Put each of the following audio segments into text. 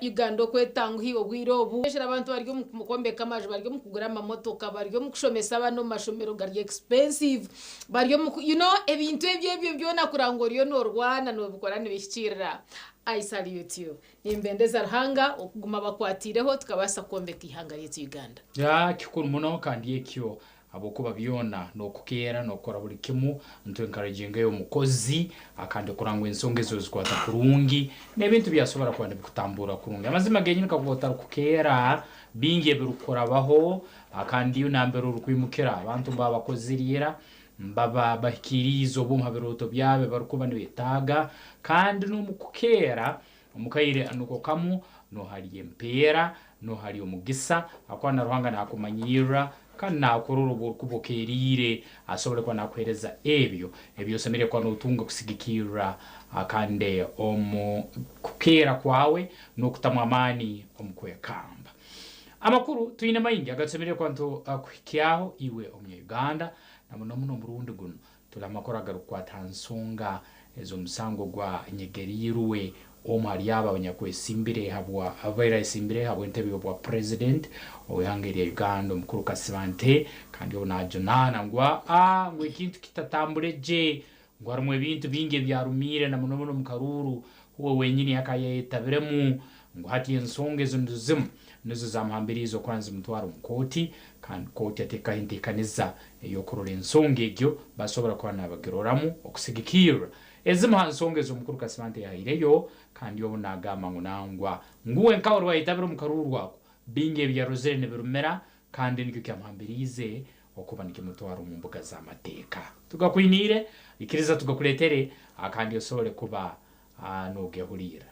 Uganda kwetanga hiyo bwirobu eshira abantu bari mu kombeka amaje bari mu kugura amamotoka bari mu kushomesa bano mashomero gari expensive bari mu ebintu ebyo byona kurangoriyo no Rwanda no bikorane bishikirira. I salute you. Nimbendeza ruhanga okuguma bakwatireho tukabasa kombeka ihanga yetu Uganda. Ya kikuru muno kandi ekyo abokuba byona no kukera no kora buli kimu ntu encouraging yo mukozi akande kurangwa ensonga ezo zikwata kurungi n'ebintu byasobora kwanda bikutambura kurungi amazima genyine kakubota kukera bingi ebirukurabaho akandi yo nambero rukwimukira abantu babakozirira mbaba bahikirizo bumha biroto byabe barukuba nibetaga kandi no mukukera umukayire anuko kamu no hali empera no hali omugisa akwana ruhanga nakumanyira kandi nakururu kubokerire asobole kwa nakwereza ebyo semere kwa nutunga kusigikira akande kukera kwawe no kutamwa amani omukwekamba amakuru tuyine maingi agatsemere kwa nto kuhikiaho iwe Uganda na muno Burundi guno tulamakora garukwata nsonga ezo musango gwa nyegeriruwe omari yaba abanyakwesimbire habwa abera esimbire habwa entebe bwa president oyangeri Uganda mukuru Kasibante kandi ona jonana ngwa ngwe kintu kitatambureje ngwarumwe bintu binge byarumire na muno mukaruru uwo wenyini yakayetabiremu ngo hati ensonga ezo nduzimu nizo zamhambirizo kwanza mutwaro mukoti kandi koti ateka hintekaniza yokorora ensonga egyo basobora kwa nabagiroramu okusigikira ezima nsonga ezo mukuru Kasibante yahireyo kandi yo nagama ngunangwa nguwe nkawro wayitabira mukaruru wako binge byarozere ne birumera kandi nikyo kyamhambirize okuba nikimutwaro mu mbuga za mateka tugakwinire ikiriza tugakuletere akandi yosole kuba no gehulira.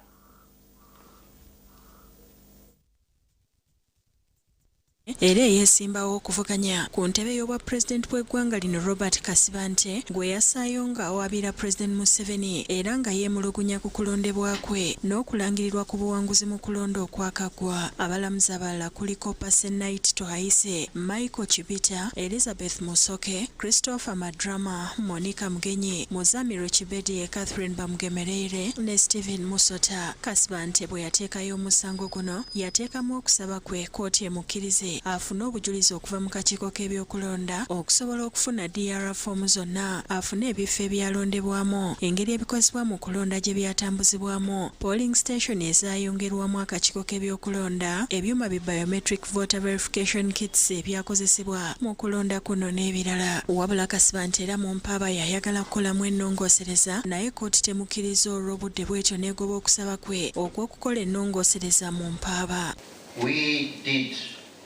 Era yesimbawo okuvuganya ku ntebe y'obwa president w'eggwanga lino Robert Kasibante gwe yasaayo nga awabira President Museveni era nga yeemulugunya ku kulondebwa kwe n'okulangirirwa ku buwanguzi mu kulonda okwakagwa. Abalamuzi abalala kuliko Pasenait Tohaise, Michael Chibita, Elizabeth Musoke, Christopher Madrama, Monica Mugenyi, Muzamiro Chibedi, Catherine Bamugemereire ne Stephen Musota. Kasibante bwe yateekayo omusango guno yateekamu okusaba kwe kooti emukkirize afuna obujulizi okuva mu kakiiko k'ebyokulonda okusobola okufuna DR form zonna afune ebifo ebyalondebwamu engeri ebikozebwa mu kulonda gye byatambuzibwamu polling station ezayongerwamu akakiiko k'ebyokulonda ebyuma bi biometric voter verification kits ebyakozesebwa mu kulonda kuno n'ebirala. Wabula Kasibante era mu mpaaba yayagala kukolamu ennongoosereza naye kooti temukkiriza olw'obudde bw'ekyo n'egoba okusaba kwe okw'okukola ennongoosereza mu mpaaba. We did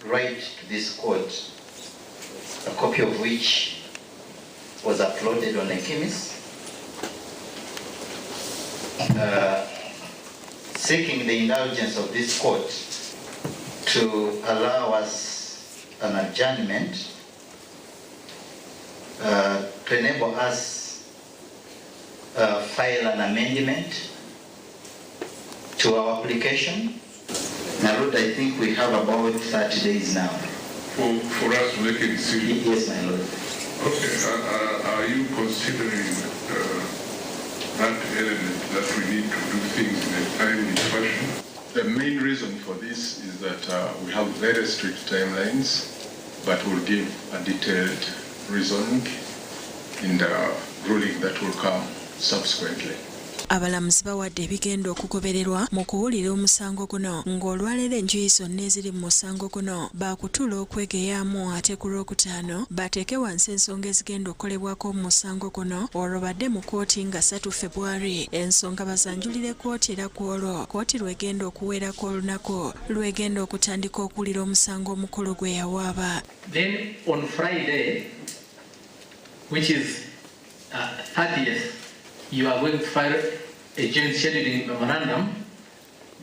write to this court, a copy of which was uploaded on Ekimis, seeking the indulgence of this court to allow us an adjournment to enable us file an amendment to our application. My Lord, I think we have about 30 days now. For us to make a decision? Yes, my Lord. Okay. Are you considering that element that we need to do things in a timely fashion? The main reason for this is that we have very strict timelines, but we'll give a detailed reasoning in the ruling that will come subsequently. Abalamuzi bawadde ebigenda okugobererwa mu kuwulira omusango guno ng'olwaleero enjuyi zonna eziri mu musango guno baakutula okwegeyaamu ate ku Lwokutaano bateeke wansi ensonga ezigenda okukolebwako mu musango guno olwo badde mu kooti nga 3 February ensonga bazanjulire kooti era ku olwo kooti lwegenda okuweerako olunaku lwegenda okutandika okuwulira omusango omukulu gwe yawaaba. Then on Friday, which is 30th, you are going to file a joint scheduling memorandum,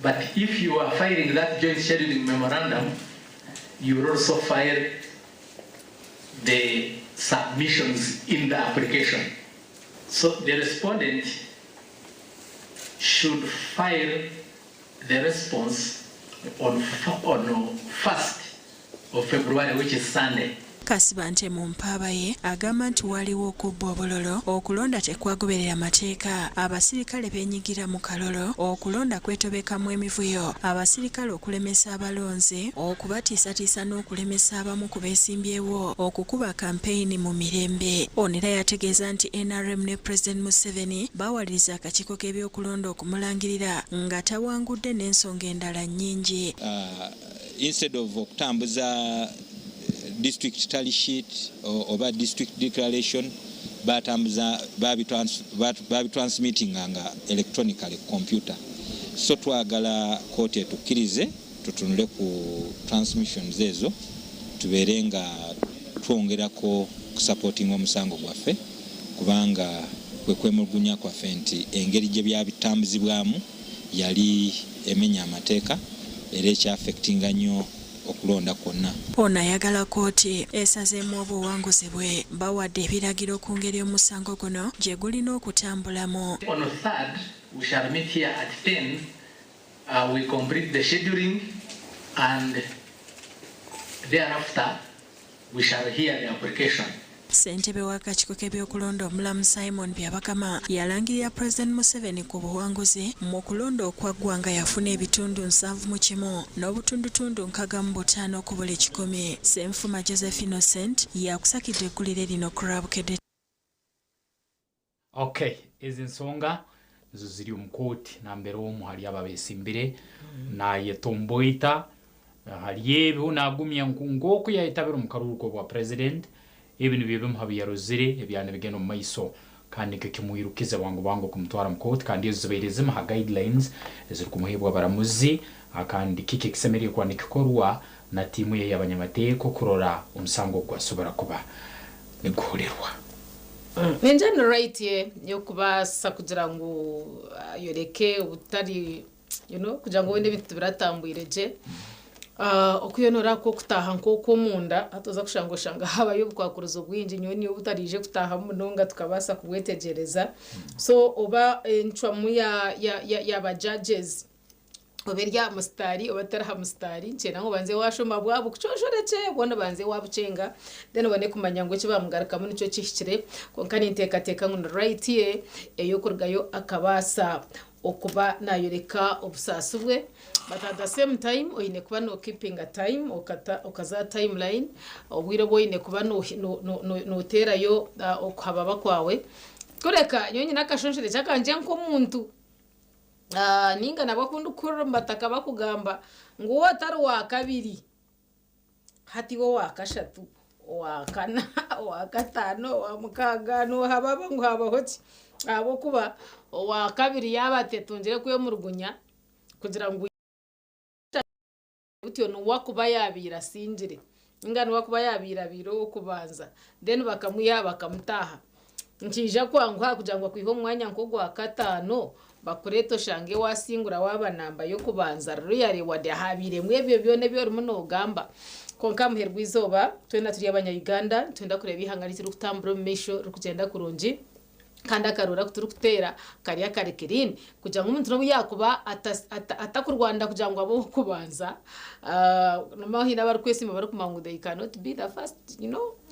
but if you are filing that joint scheduling memorandum, you will also file the submissions in the application. So the respondent should file the response on 1st of February, which is Sunday. Kasibante mu mpaaba ye agamba nti waliwo okubba obololo, okulonda tekwagoberera amateeka, abasirikale beenyigira mu kalolo, okulonda kwetobekamu emivuyo, abasirikale okulemesa abalonzi, okubatiisatiisa n'okulemesa abamu ku beesimbyewo, okukuba kampeyini mu mirembe. Ono era yategeeza nti NRM ne President Museveni bawaliriza akakiiko k'ebyokulonda okumulangirira nga tawangudde n'ensonga endala nnyingi. Instead of okutambuza district tally sheet oba district declaration babitransmitting nga electronically computer. So twagala kooti etukkirize tutunule ku transmissions ezo tubeere nga twongerako kusupporting omusango gwaffe kubanga kwe kwemulugunya kwaffe nti engeri gye byabitambuzibwamu yali emenya amateeka era ekyaffectinga nnyo okulonda kwonna. Ono ayagala kooti esazeemu obuwanguzi bwe bawadde ebiragiro ku ngeri omusango guno gye gulina okutambulamu. On the 3rd, we shall meet here at 10. We complete the scheduling and thereafter we shall hear the application. Ssentebe w'akakiiko k'ebyokulonda omulamu Simon Byabakama yalangirira President Museveni ku buwanguzi mu kulonda okwaggwanga yafuna ebitundu 7 n'obutundutundu 65 ku buli 100. Ssenfuma Joseph Innocent yakusakidde eggulire lino ku Rabukedde. Okay, ezi nsonga zo ziri mu kooti nambere omu hali ababeesimbire naye tomboita hali ebyo nagumya nk'oku yayitabira mu karuhuko bwa president. Ibi ni bibyo muhabiyarozire ebyane bigenda mu maiso kandi kekimwirukiza wangu kumutwara mu court kandi ezobereze mu guidelines eziri kumuhebwa baramuzi akandi kiki kisemereye kwa nikikorwa na timu ye y'abanyamategeko kurora omusango gwasobora kuba neguhurerwa. Menjana right ye yo kubasa kugira ngo yoreke ubutari kugira ngo wende bintu biratambwireje. Okuyonora ko kutaha nk'uko munda atoza kushanga habayo bukwakuruzo bwinji nyoni ubutarije kutaha munonga tukabasa kubwetegereza. So oba ncwamu ya ba judges oberya mustari obatara mustari nchena ngo banze washoma bwabo kucoshorece bona banze wabucenga then bane kumanya ngo kibamugaraka mu nico kihikire konkani ntekateka ngo right ye eyo kurgayo akabasa okuba nayoreka obusasubwe but at the same time oyine kuba no keeping a time okaza timeline obwire boyine kuba no terayo okhababa kwawe kureka nyonyi nakashonshire cyakanje nko muntu ninga nabakunda kurura mbataka bakugamba ngo watari wa kabiri hati wo wa kashatu wa kana wa gatano wa mukaga no hababa ngo habahoti abo kuba wa kabiri yabatetungire kuyo mu rugunya kugira ngo utyo no wakuba yabira sinjire ingano wakuba yabira biro kubanza then bakamuya bakamutaha nkija kwangwa kugira ngo kwiho mwanya nko gwa katano bakureto shange wasingura wabanamba yo kubanza ruyari wade habire mwebyo byone byo runo gamba konka muherwa izoba twenda turi abanya Uganda twenda kureba ihangaritse rukutambura mesho rukugenda kurunji kandi akarura kuturi kutera kariya karekerini kugira ngo umuntu no yakuba atakurwanda kugira ngo abo kubanza no mahina bari kwesima bari kumangude you cannot be the first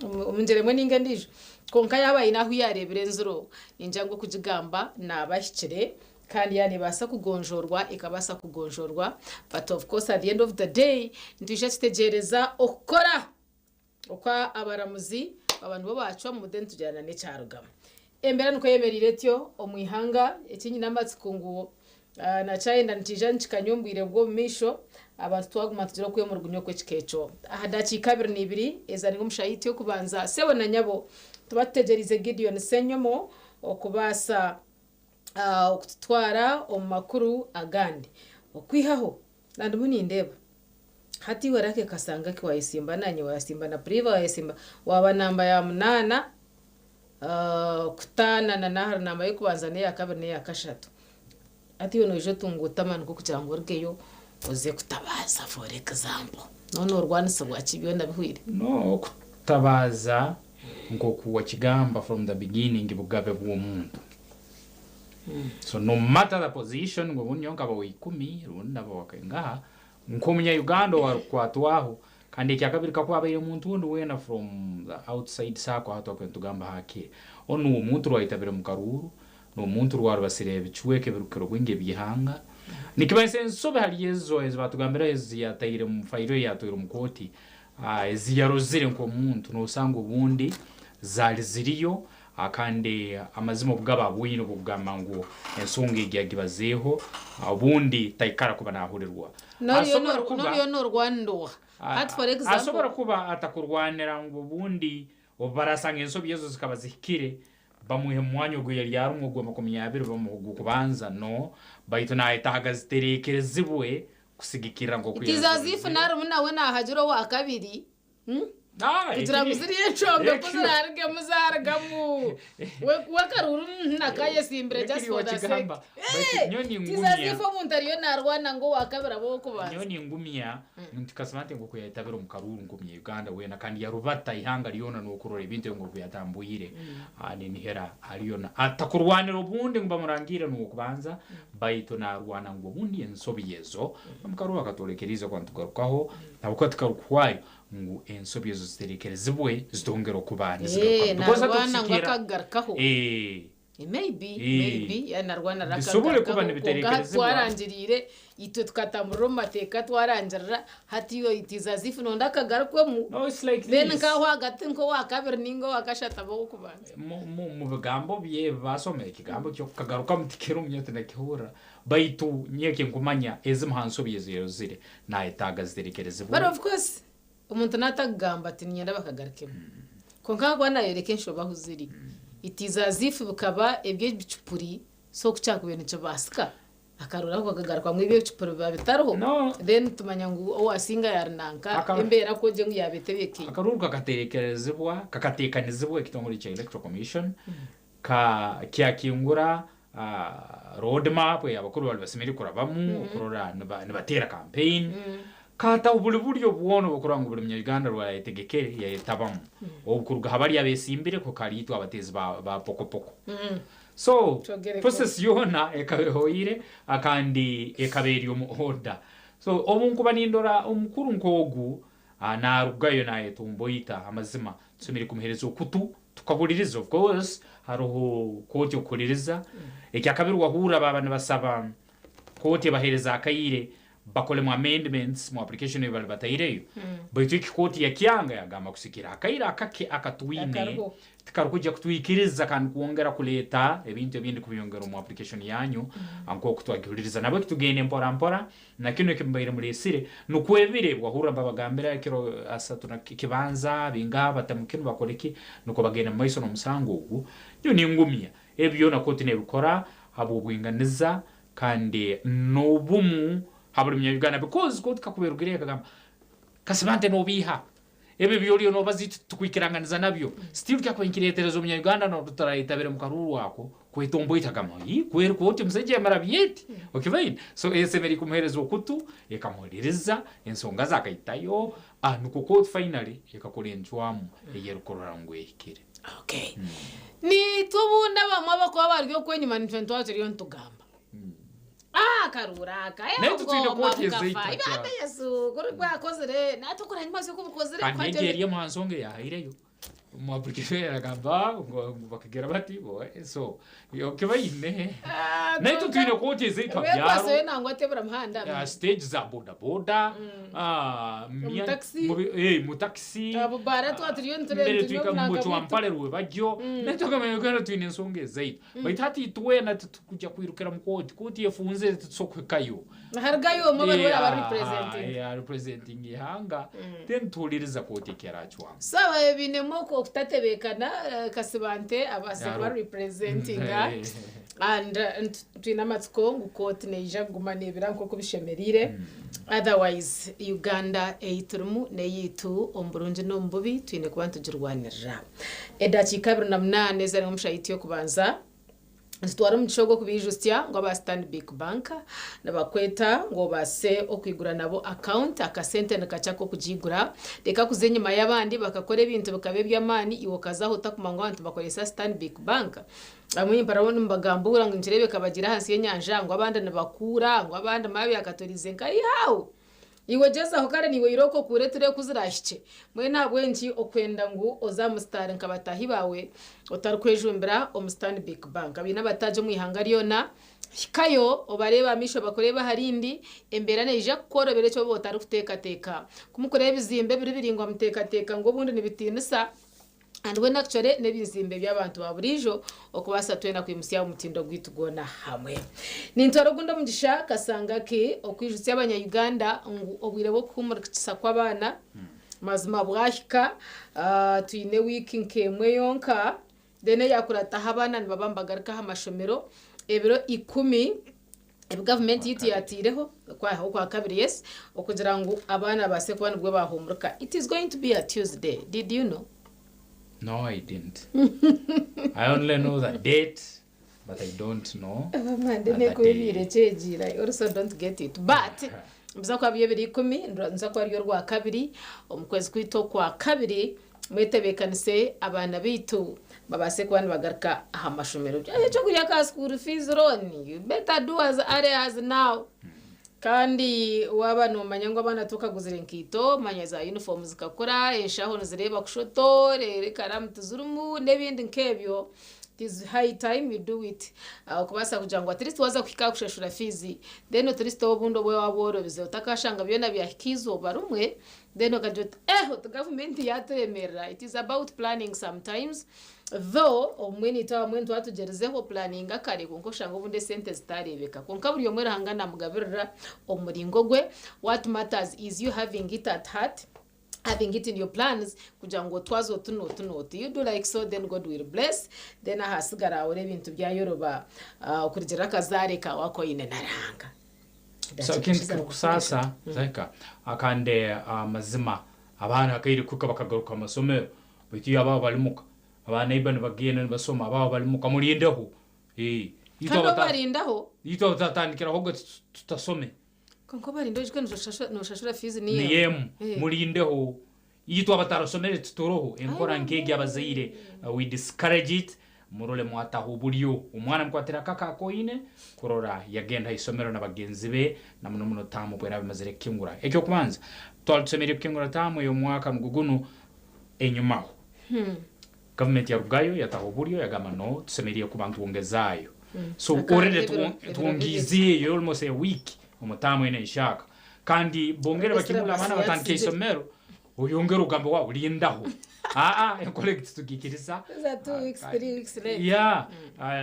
umunjeremwe ninga ndijo konka yabaye naho yarebere nzuro injango kujigamba nabashikire kandi yani basa kugonjorwa ikabasa kugonjorwa but of course at the end of the day ndisha kitegereza okora okwa abaramuzi abantu bo bacwa mu den tujyana ne cyarugama embera nuko yemerire tyo omwihanga ekinyi namatsiko ngo na China ntija nchikanyumbwire bwo misho abantu twaguma tujira kuye mu rugunyo kwe kikecho ahadachi kabiri nibiri ezari ngumshayiti yo kubanza sewe na nyabo tubategerize Gideon Senyomo okubasa okutwara omakuru agandi okwihaho nandi munindeba hati warake kasanga ki wayisimba nanye wayisimba na priva wayisimba waba namba ya 8 kutana na nahar namba yo kubanza ne ya kabiri ne ya kashatu ati yono je tungutamana ko kugira ngo rgeyo oze kutabaza for example none urwanise bwa kibiyo ndabihwire no kutabaza ngo kuwa kigamba from the beginning bugabe bwo muntu. So no matter the position ngo bunyonga ba 10 runda ba wakenga nko munya Uganda wa kwatwaho kandi kyakabiri kakwabaire omuntu wundi wena from the outside sako hato kwentugamba hake onu omuntu rwaitabire mu karuru no muntu rwari basire bichweke birukiro bwinge bihanga nikibaise ensobe hali yezo batugambira ezi yataire mu fairo yatoire mu koti ezi yarozire nko muntu no sango bundi zali ziriyo akande amazimo bugaba bwino bugamba ngo ensonga igiyagibazeho ubundi taikara kuba nahurirwa noriyo no Rwanda at for example asobora kuba atakurwanira ngo ubundi obarasanga ensobi yezo zikaba zihikire bamuhe mwanya gwe yari yarumwe gwe 20 bamuhugu kubanza no bayito na itahagaziterekere zibwe kusigikira ngo kuya tizazifu narumu nawe nahajiro wa kabiri kugira muziriye nshonga kuzararge muzaragamu wakaruru nakaye simbere just for the sake tizazifu umuntu ariyo narwana ngo wakabira bo kubanza nyoni ngumia ntikasmante ngo kuyatabira mu karuru ngumye Uganda wena kandi yarubata ihanga liyona no kurora ibintu ngo kuyatambuire ni hera aliyona atakurwanira ubundi ngo bamurangire no kubanza bayito narwana ngo ubundi ensobi yezo mukaruru akatolekereza kwantugarukaho nabwo tukarukwayo ngo ensobi yezo ziterekere zibwe zitongera kubana narwana ngo akagarkaho maybe yanarwana bisobole kuba nibiterekere zibwe twarangirire ito tukatamuro mateka twarangira hatiyo itizazifu nonda kagarkwe mu no it's like then nkaho hagati nko wakabiri ningo wakashata bo kubanza mu bigambo bye basomeye ikigambo cyo kagaruka mutikero umyete nakihura baitu nyeke ngumanya ezimhanso byezero zire na itaga ziterekereze but of course umuntu natagamba ati nyenda bakagarkemo ko nkagwa nayereke nshoba huziri itizazifu bukaba ebye bicupuri so kucyaka ibintu cyo basika akarura ko kagaruka mu ibyo bicupuri babitaroho then tumanya ngo owasinga yarnanka embera ko je ngiyabetebeke akaruruka katerekerezebwa kakatekanizebwa kitongori cha electoral commission kyakingura roadmap y'abakuru balbasemeri kurabamu kurora nibatera campaign kata ubuli buryo bwono bukurango buli Uganda rwayetegekere yayetabamu obukuruga habari yabesimbire ko kalitwa abatezi ba poko so process yona ekabehoire akandi ekaberi omuhoda so obunkuba nindora omukuru nkogu na rugayo naye tumboita amazima tusomere kumherezo kutu tukabuliriza of course haroho koti okuliriza ekyakabiri wahura babana basaba koti bahereza akayire bakole mu amendments mu application y'ebali bataireyo baitu ikikoti yakyanga yagamba kusikira akayira akake akatwine tikarukuja kutwikiriza kandi kuongera kuleta ebintu ebindi kubiyongera mu application yanyu anko kutwagiririza nabo kitugene mpora na kino kimbaire mulesire nukwebire wahura babagambira kiro asatu na kibanza binga batamukino bakoleki nuko bagenda maiso no musango ugu yo ni ngumya ebyo na koti ne bikora abo bwinganiza kandi nobumu haburi Uganda because ko tukakuberugire kagamba kasibante no biha ebe byoriyo no baziti tukwikiranganiza nabyo still kyakwenkireterezo mu Uganda no tutarayitabere mu karuru wako kwetombo itagama yi kweri ko timseje marabyeti okay so esemeri kumherezo kutu ekamuririza ensonga zakayitayo nuko ko finally ekakolenjwamu eyerukorora ngwe ikire okay ni tubunda bamwe bakwa baryo kwenyuma ni 20 trillion tugamba karuraka neto twine koti ezita ibambe yesu kuri kwakozere natukura nyuma cyo kubukozere kwa Nigeria muhansonge yahireyo mu application yaragamba ngo bakagera bati so yo kibayine neto twine koti ezita byaro kwase nangwa atebura muhanda stage za boda mu taxi abo barato atriyon mbere twikamucho wampale ruwe bajyo neto kama Uganda twine nsonge ezita bayitati tuwena tukujya kwirukira mu koti yafunze tusokwekayo hargayo mu bari representing representing ihanga then tuliriza koti kerachwa sawa ebinemo ko kutatebekana kasibante abasaba representing and twinamatsko ngukoti neija gumane biranko kubishemerire otherwise Uganda eiturumu neyitu omburunje no mbubi twine kubantu jirwanira edakika 28 zari mushayiti yo kubanza Ntwara mugishogo kubijustya ngo aba Stanbic Bank nabakweta ngo base okwigura nabo account akasente nakachako kujigura reka kuzenyuma yabandi bakakora ibintu bakabe by'amani iwo kazaho takumanga abantu bakoresa Stanbic Bank amwe parabona mbagambura ngo njirebe kabagira hasi yenyanja ngo abandi nabakura ngo abandi mabi akatorize nkai hawo iwe jeza aho kare niwe iroko kure ture kuzirashike mwe ntabwo nji okwenda ngo ozamusitare nkabatahi bawe otarukwejumbira omusitani big bank abina bataje mu ihanga ryona kayo obareba misho bakoreba harindi embera neje kukorobere cyo botari kuteka teka kumukoreba izimbe biri biringwa muteka teka ngo bundi nibitinisa and when actually nebizimbe by'abantu baburijo okubasa twena kwimusiya umutindo gwitugona hamwe nintoro gundo mugisha kasanga ki okwijutse abanya Uganda obwire bo kumurikisa kw'abana mazima bwahika tuine wiki nkemwe yonka dene yakurata habana nibabambagarika hamashomero ebiro 10 government yiti yatireho kwa kabiri yes okugira ngo abana base kubana bwo bahumurika. It is going to be a Tuesday. Did you know? No, I didn't. I only know the date, but I don't know. I also don't get it. But mbiza kwa bibiri 10 nza kwa ryo rwa kabiri omukwezi kwito kwa kabiri mwetebekanise abana bitu babase kubana bagarika amashomero cyo kurya ka school fees loan. You better do as early as now. Kandi waba no manyango abana tukaguzira nkito manyaza uniform zikakora eshaho nzireba kushotore karamu tuzurumu nebindi nkebyo. It is high time you do it. Kubasa kujangwa at least waza kwika kushashura fees then at least obundo bwe waboro bize utakashanga byona byakizo barumwe then okajota the government yatremera. It is about planning sometimes, though omweni tawa mwentu atugerezeho planning akare konko shanga ubunde sente zitarebeka konka buri yomwe hangana mugabirira omuringo gwe. What matters is you having it at heart, having it in your plans kujango twazo tuno you do like so, then God will bless. Then ahasigara ore bintu bya Yoruba kurigera kazare ka wako ine naranga. So kintu kusasa zaka akande mazima abana akayiri kuka bakagaruka amasomero biti aba balimuka abana ibane bagene basoma aba balimuka murindeho kando barindaho yito tatandikira ahubwo tutasome konko barindoje kandi no shashura fees ni yemu murindeho yito abatarasomere tutoroho enkora nkege abazaire we discourage it murole mwataho buryo umwana mkwatira kaka koine kurora yagenda isomero nabagenzi be na muno tamu bwera bimazire kingura ekyo kubanza twalutsemere kingura tamu yo mwaka mugugunu enyumaho government ya Rugayo yataho buryo yagama no tusemeriye kubantu ongezayo so already tuongizie almost a week umutamu ine ishaka kandi bongere bakimula abana batandike isomero uyongera ugambe wa urindaho encollect tukikirisa za 2 weeks 3 weeks later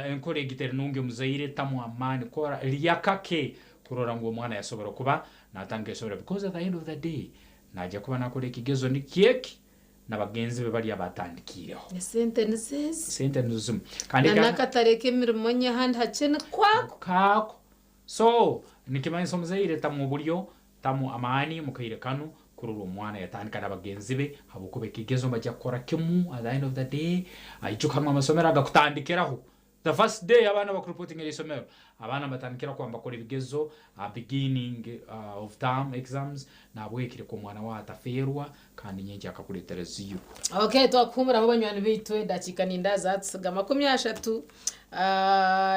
encollect nunge muzaire tamu amani kora liyakake kurora ngo umwana yasobora kuba natange sobora because at the end of the day najya kuba nakore kigezo ni keki nabagenzi be bari abatandikireho sentences kandi nakatareke mirimo nya hand hacene kwako so nikimanyi muzaire tamu buryo tamu amani mukayire kanu kururu umwana yatandika nabagenzi be habuko bekigezo bajya kora kimu at the end of the day ayicuka mu masomero agakutandikiraho the first day abana bakreporting isomero abana batandikira kwamba kora ibigezo beginning of term exams nabwekire ko mwana wa ataferwa kandi nyenje akakuletera ziyo. Okay, twakumura abo banywani bitwe dakika nindaza tsigama 30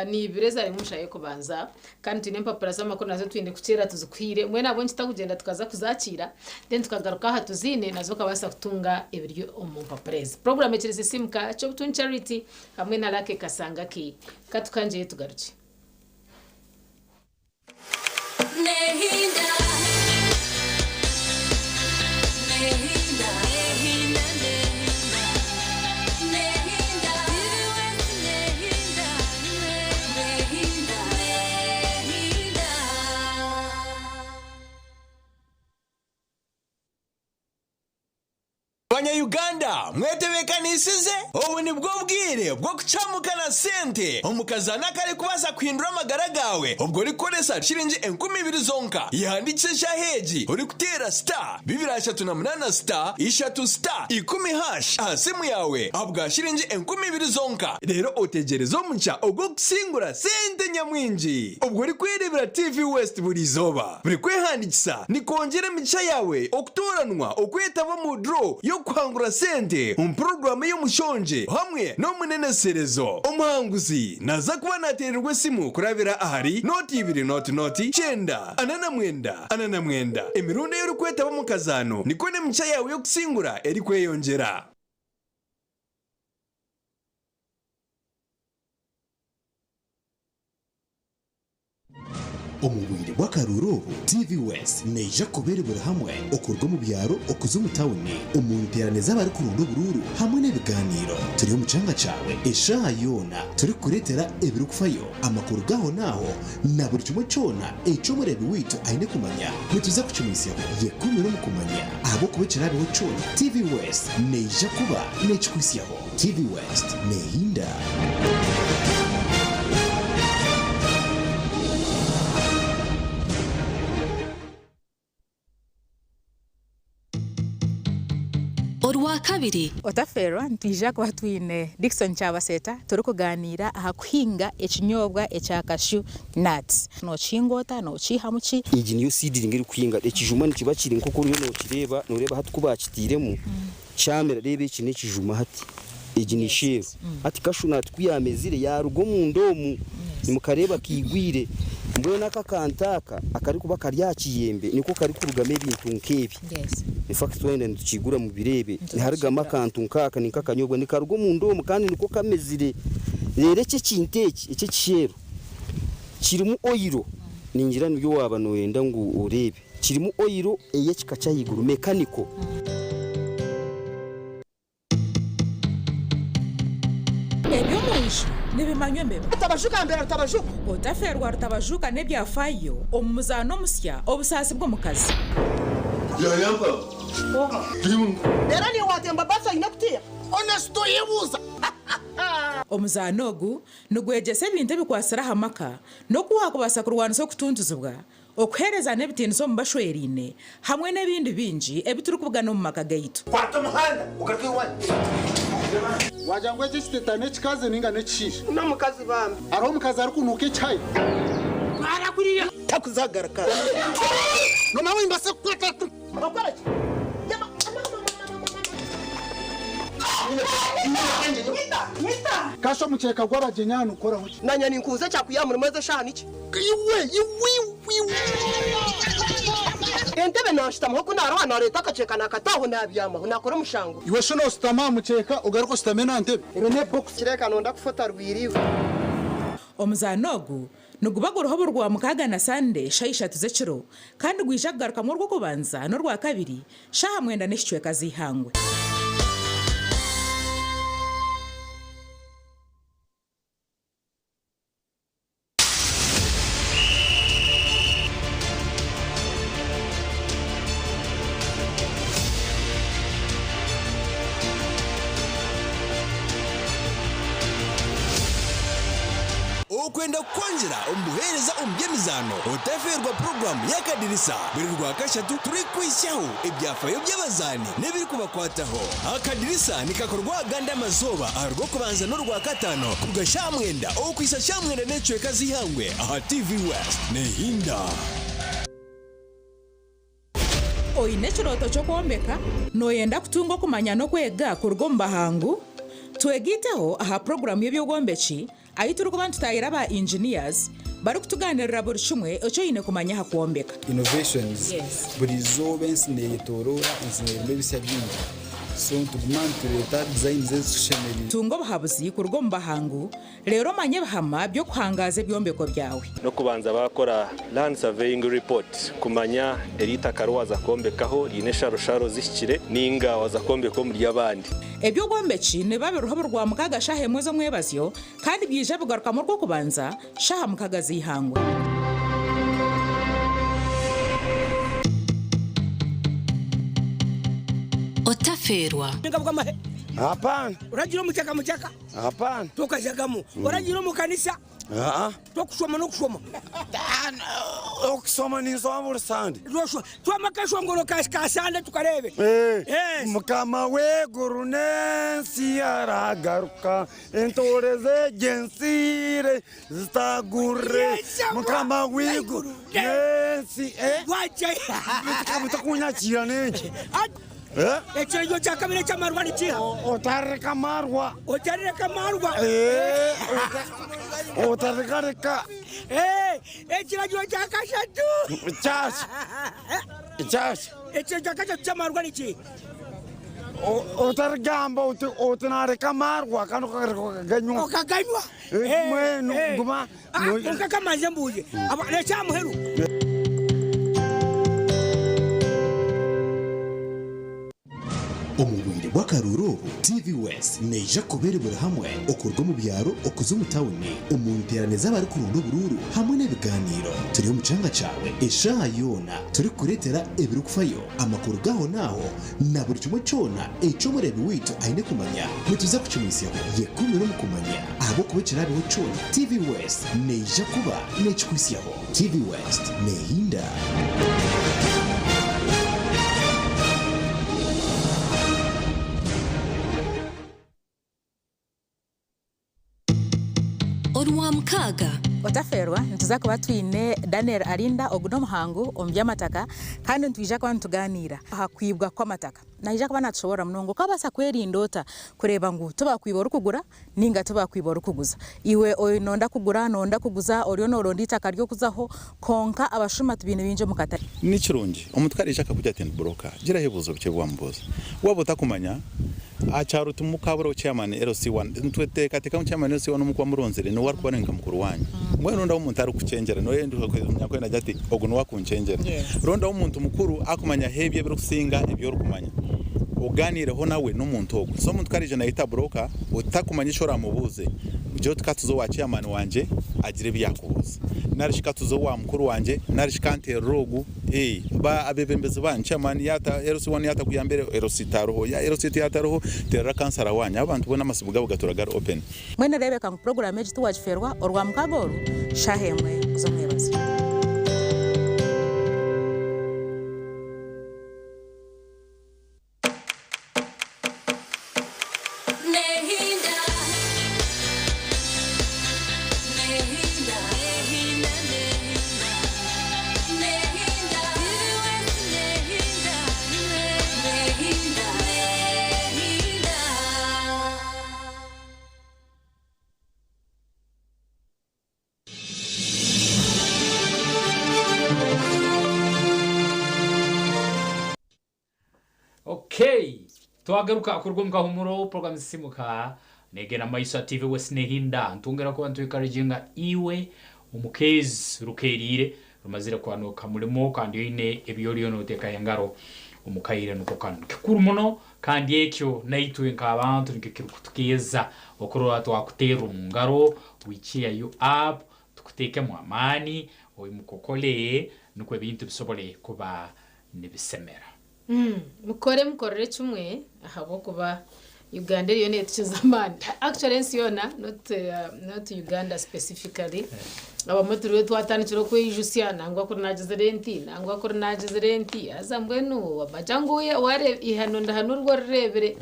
ni bireza ari mushaye kubanza kandi tunempa plaza makuru nazo twinde kucera tuzukwire mwe nabo nchita kugenda tukaza kuzakira then tukagaruka hatuzine nazo kabasa kutunga ebiryo omumpa press program ekirisi simka cyo tun charity hamwe na lake kasanga ki katukanje tugaruki Uganda mwetebekanisize ubu ni bwo bwire bwo kucamukana sente omukazana kare kubaza kwindura amagara gawe ubwo rikoresa shiringi 20,000 zonka yandikisha heji uri kutera star 238 star 3 star 10 hash asimu yawe abwa shiringi 20,000 zonka rero otegereza omucha ubwo kusingura sente nyamwinji ubwo uri kwirebera TV West buri zoba buri kwehandikisa ni kongera micha yawe okutoranwa okwetaba mu draw yo kuhangura sente programu y'umushonje hamwe no muneneserezo. Umuhanguzi naza kuba natererwa esimu kurabira ahari noti 2 noti chenda anana mwenda emirundi y'urukweta bamukazano niko n'emica yawe yo kusingura eri kweyongera. Omubwire bw'akaruruhu TV West neja kuberebera hamwe okurwa mu byaro okuza mu tawuni umuntu iteraneza bari ku rundo bururu hamwe n'ibiganiro turi mu canga cawe eshaha yona turi kuretera ebiri kufayo amakuru gaho naho na buri kimwe cyona eco murebi witu aine kumanya nituza kucumisiya ye kumira mu kumanya abo kubicira biho cyona TV West neja kuba nechikwisiyaho TV West nehinda. Orwa kabiri Otaferwa ntija kwa twine Dickson Chabaseta turi kuganira aha kuhinga ekinyobwa ekya cashew nuts no chingota no chihamuchi igi niyo seed ngiri kuhinga ekijuma nikiba kiri nko kuri no kireba noreba hatu kubakitiremu cyamera rebe iki nikijuma hati igi ni shevu hati cashew nut kuyamezire ya rugo mu ndomu nimukareba kigwire mbona kakantaka akari kuba karya kiyembe niko kari kurugame ibintu nkebi. In fact wenda ntukigura mu birebe ni harigama kantu nkaka ni kakanyobwa ni karugo mu ndomo kandi niko kamezire rere cye kinteki icyo kishero kirimo oyiro ningira nibyo waba no wenda ngo urebe kirimo oyiro eye kikaca yiguru mekaniko. Ebyo munshi nibimanywe mbebe utabashuka mbere utabashuka Otaferwa utabashuka nebyafayo omuzano musya obusasi bwo mukazi yayamba Dera ni watemba basa inakutia honesto yebuza omuzanogu nugwegese ebintu bikwasira hamaka no kuhakubasa kurwanisa okutunduzibwa okuhereza n'ebitiniso mu bashwerine hamwe n'ebindi bingi ebituri kubugana mu maka gaitu kwata muhanda ukakiwa wajangwe chisitetane chikaze ninga nechisha una mukazi bambi aro mukazi ari kunuke chai bara kuriya takuzagaraka no mawe imbase kwata bakora yama kasho mucheka gwara jenyanu ukora hoki nanya ninkuze cyakuyamura maze shana iki iwe entebe nashita muhoko narwana leta akaceka nakataho nabyama unakora mushango iwe shono stama mucheka ugaruko stamena ntebe irone box kireka nonda kufota rwiriwe omuzanogu nugubagoroho rwa mukaga na Sunday shaisha tuzekiro kandi gwijagaruka mu rwo kubanza no rwa kabiri shaha mwenda nishwe kazihangwe. Okwenda kongera umuhereza umbyemizano Otaferwa programu y'akadirisa buri rwa kashatu turi kwishaho ibyafayo by'abazani n'ibiri kubakwataho. Akadirisa nikakorwa ganda mazoba arwo kubanza no rwa katano kugashamwenda okwisa shamwenda necwe kazihangwe aha TV West nehinda. Oine chiroto cyo kwombeka noyenda kutunga kumanya no kwega kurwo mbahangu twegiteho aha programu y'ebyogombechi ayituru kubantu tayira ba engineers bari kutuganirira buri kimwe icyo yine kumanya hakwombeka innovations buri zo bensi netorora inzira bisya byingi so tugumante leta design zeshemeri tungo bahabuzi kurwo mbahangu rero manye bahama byo kuhangaze byombeko byawe no kubanza bakora land surveying report kumanya erita karwaza kombekaho yine sharo zishikire ninga waza kombeko muri yabandi ebyo gombeki ne baberuho rwa mukaga shahe mwezo mwebazyo kandi byije bugaruka mu rwo kubanza shaha mukaga zihangwe. Otaferwa hapana urajiro muchaka hapana tokajagamu urajiro mu kanisa tokusoma no kusoma okusoma ninzwa sande rosho twamakashwa ngoro kashande tukarebe mukama weguru nensi yaragaruka entoreze gensire zitagure mukama weguru nensi waje mutakunyakira nenki Ekiragiro kya kabiri eky'amarwa nikiha otareka amarwa otareka ekiragiro kya kashatu icyasi ekiragiro kya kashatu ky'amarwa nikiha otarigamba otinareka amarwa kandi ukaganywa mwenu nguma ukakamaze mbuye necyamuheru omubwire bw'akaruru TV West neja kuberebera hamwe okurwa mu byaro okuza mu tawuni omunterane z'abari kurunda ubururu hamwe n'ibiganiro turi mu cyanga cyawe eshaha yona turi kuretera ebiri kufayo amakuru gaho naho na buri kimwe cyona icyo murebi witu aine kumanya nituza kucumisyaho yekumi no mukumanya abo kubekera abiho cyona TV West neja kuba nekikwisiyaho TV West nehinda Orwa mkaga otaferwa ntuza kuba twine Daniel Arinda oguno muhangu omubyamataka kandi ntwija kuba ntuganira hakwibwa kw'amataka naija kuba natushobora munongo kabasa kwerinda ota kureba ngu tubakwiba orukugura ninga tubakwiba orukuguza iwe nonda kugura nonda kuguza oryo norondi itaka ryo kuzaho konka abashuma tubine binje mukatari ni kirungi omutwari ishaka kujya tend broker gira hebuzo bike bwambuza wabo utakumanya acharo tumukabro chairman LC1 ntwete katika chairman LC1 mukwa muronzere no war kubanenga mukuru wanyu mwe ronda umuntu ari kucengera no yendo nyakwenda jati oguno wakuncengera ronda umuntu mukuru akumanya hebye biro kusinga ibyo rukumanya uganireho nawe n'umuntu ogu so muntu karije na ita broker utakumanya ishora mubuze byo tukatuzo wa chairman wanje agire byakubuza narishika tuzo wa mukuru wanje narishika nte rogu ba abebembezi ban chairman yata LC1 yata kuyambere LC taroho ya LC yata roho terra kansara wanya abantu bona masibuga bugaturagara open mwene rebeka ku program ejitu wajiferwa orwa mkagoru shahemwe kuzomwebaza twagaruka akurwa mgahumuro program simuka negera maisa TV West nehinda ntungera ko bantu ikarijinga iwe umukezi rukerire rumazira kwanuka mulimo kandi ine ebyoriyo no teka yangaro umukayire nuko kandi kikuru muno kandi ekyo naitwe nkabantu nikirukutukeza okoro atwakutera umungaro wichiya you up tukuteke mu amani oyimukokole nuko ebintu bisobole kuba nibisemera mukorere chumwe ahabo kuba Uganda yo netchizamani actually ensiyona not Uganda specifically abamoturu wetu watanchiro kwijusia nangwa kuri nagizerenti azambwenu abajanguye ware ihano ndahanurwa rebere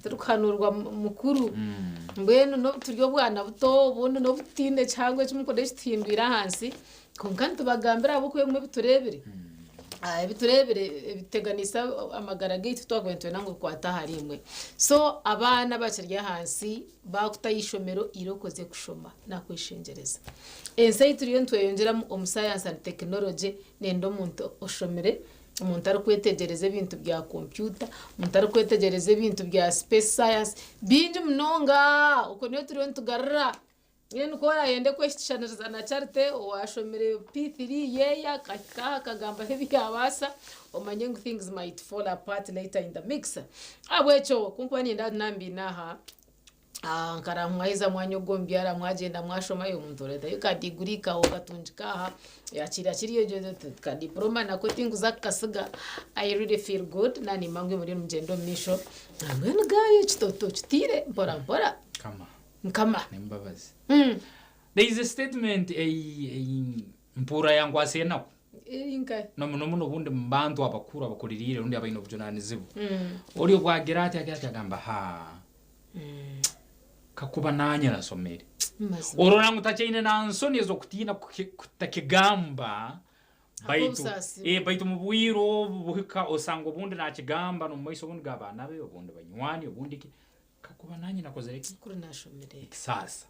turukanurwa mukuru mbwenu no turyo bwana buto bundi no butinde cyangwa cyumukoresha tindwira hansi konkantu bagambira abo kwemwe biturebere biturebere biteganisa amagara gate twagwentwe nango kwata harimwe so abana bakirya hansi bakutayishomero irokoze kushoma nakwishengereza ensayi turiyo ntweyongera mu science and technology nendo muntu oshomere umuntu ari kwetegereza ibintu bya computer umuntu ari kwetegereza ibintu bya space science binje mnonga uko niyo turiyo ntugarra yenu kora yende kweshishana na charte washomere P3 yeya kagamba heavy kabasa omanye things might fall apart later in the mix abwecho kumpani nambi naha nkara mwaiza mwanyogombyara mwagenda mwashoma yo muntu leta yukadigurika okatunjikaha yakira kiriyo jojo kadiploma na kotingu zakasiga I really feel good nani mangwe muri mjendo misho amene gayo chitoto chitire bora kama nembabazi there is a statement mpura yangu asena inka no bunde mbantu abakuru abakuririre undi abayino bujunanizibu ori bwagerate agamba ha kakuba nanye nasomere orona ngutachaine nansoni zo kutina kutakigamba baitu mu bwiro buhika osanga ubundi nakigamba no maiso ubundi gabana be ubundi banywani ubundi kakuba nanyi nakoze iki kuri nashomere sasa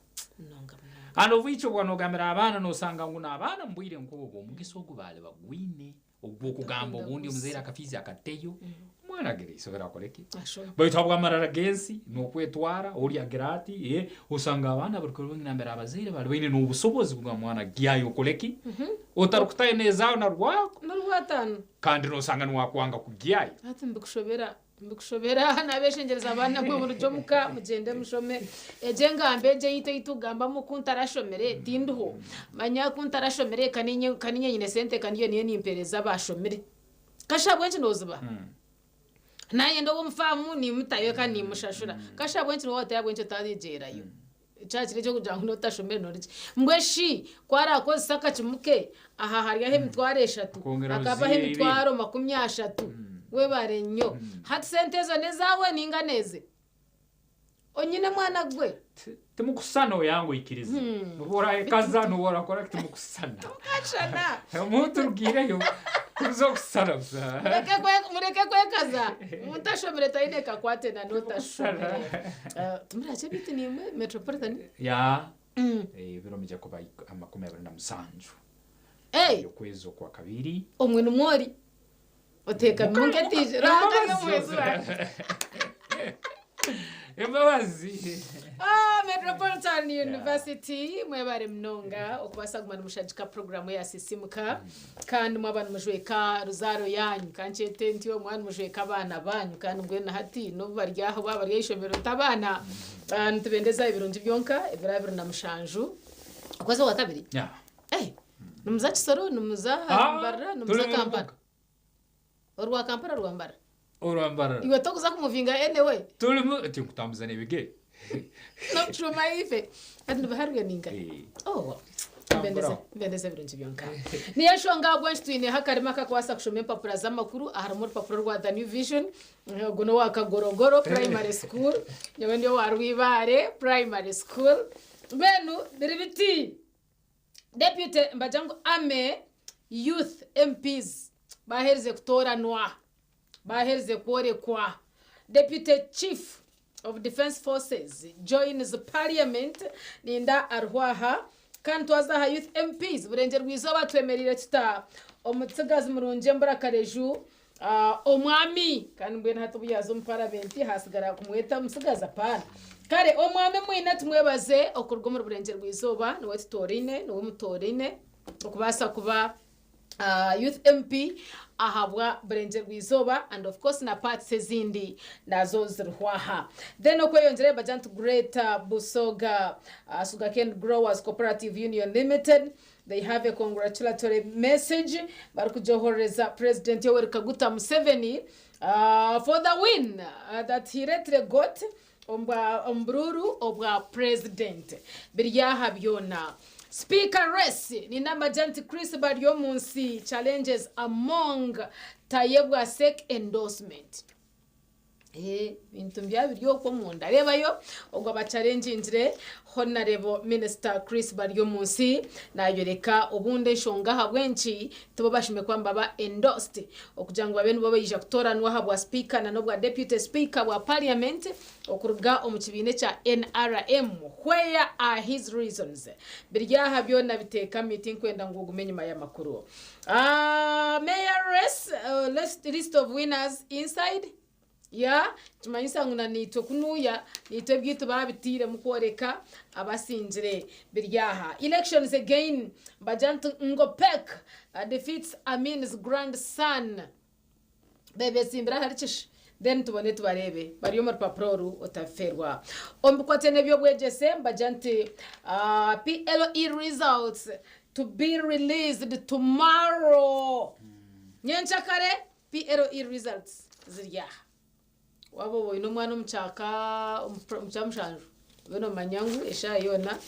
ano vicho bwanogamira abana no sanga nguna abana mbwire nkubo mugisogo bale bagwine ubwo kugamba ubundi umuzera akafizi akateyo mwana gere sobera koleki baitu abwamarara gensi no kwetwara uri agrati usanga abana bariko ngambira abazire bale bine no busobozi bwa mwana giyayo koleki otarukutaye neza na rwatano kandi no sanga nwakwanga kugiyayo ati mbikushobera nabeshengereza abana mwe buryo muka mugende mushome eje ngambe je yite itugamba mukunta rashomere tinduho manya kunta rashomere kaninye nyine sente kaniyo niye nimpereza bashomere kashabwenje nozuba naye ndo mfamu ni mutayo kandi mushashura kashabwenje no watayabwenje tadijerayo chachire cyo kugira ngo notashomere norije mbweshi kwara ko saka kimuke aha hariya he mitware 3 akaba he mitwaro 30 we barenyo hati sente zo nezawe ninganeze onyine mwana gwe timukusano yangu ikirize ubora ekaza no bora correct timukusana kachana umuntu rugireyo kuzokusana mureke kwekaza mutashomere taine kakwate na notashomere tumirache biti ni metropolitan ya biro mije kuba amakomera na musanju yo kwezo kwa kabiri omwe numori oteka mungeti rata mwezura Embawazi Metropolitan University mwebare mnonga okubasa kumana mushajika program ya sisimuka kandi mwabana mujweka ruzaro yanyu kanje tenti yo mwana mujweka abana banyu kandi ngwe na hati no baryaho babarye ishomero tabana ntubendeza ibirungi byonka ibirabiro na mushanju akwaza wa kabiri numuza kisoro numuza barra numuza kampara orwa kampara rwambara urambara iwe tokuza kumuvinga anyway tulimu tinkutambuza nebige no chuma ife ati baharuye ninga bendeze birungi byonka niyo shonga gwanshi twine hakarima kakwasa kushoma impapuro z'amakuru aharimo urupapuro rwa The New Vision guno wakagorogoro primary school nyewe ndiyo warwibare primary school benu biribiti deputy mbajango ame youth MPs bahereze kutoranwa bahereze kuorekwa deputy chief of defense forces joins the parliament ninda arwaha kandi twaza youth MPs burenje rwizo batwemerire tuta omutsigazi murunje mbarakareju omwami kandi mbwe hatubuyazo mu parliament hasigara kumweta musigaza pana kare omwami mwina tumwebaze okurwa mu burenje rwizoba niwe tutorine niwe mutorine okubasa kuba youth MP ahabwa burenje rwizoba and of course na parts ezindi nazo zirwaha then okweyongere bajantu Greater Busoga Sugarcane Growers Cooperative Union Limited they have a congratulatory message barikujohoreza President Yoweri Kaguta Museveni for the win that he lately got ombruru obwa president biryaha byona Speaker race ni namba janti Chris Baryo munsi challenges among tayebwa sec endorsement bintu byabiryo ko munda rebayo ogwa ba challenge injire honorable minister Chris Baryo munsi nayoreka obunde shonga habwenchi tubo bashime kwamba ba endorsed okujangwa benu babo yija kutoranwa habwa speaker na nobwa deputy speaker wa parliament okuruga omukibine cha NRM where are his reasons biryaha byona biteka meeting kwenda ngugumenye maya makuru mayoress list of winners inside tumanyisa nguna nito kunuya nito byitu babitire mukoreka abasinjire biryaha elections again bajantu Ngopek defeats Amin's grandson bebe simbra harichish then tubone tubarebe bariyo mu rupapuro otaferwa ombukwate nebyo bwegese bajanti PLE results to be released tomorrow nyenchakare PLE results ziryaha wabo boyino mwana umchamshanju beno manyangu esha yona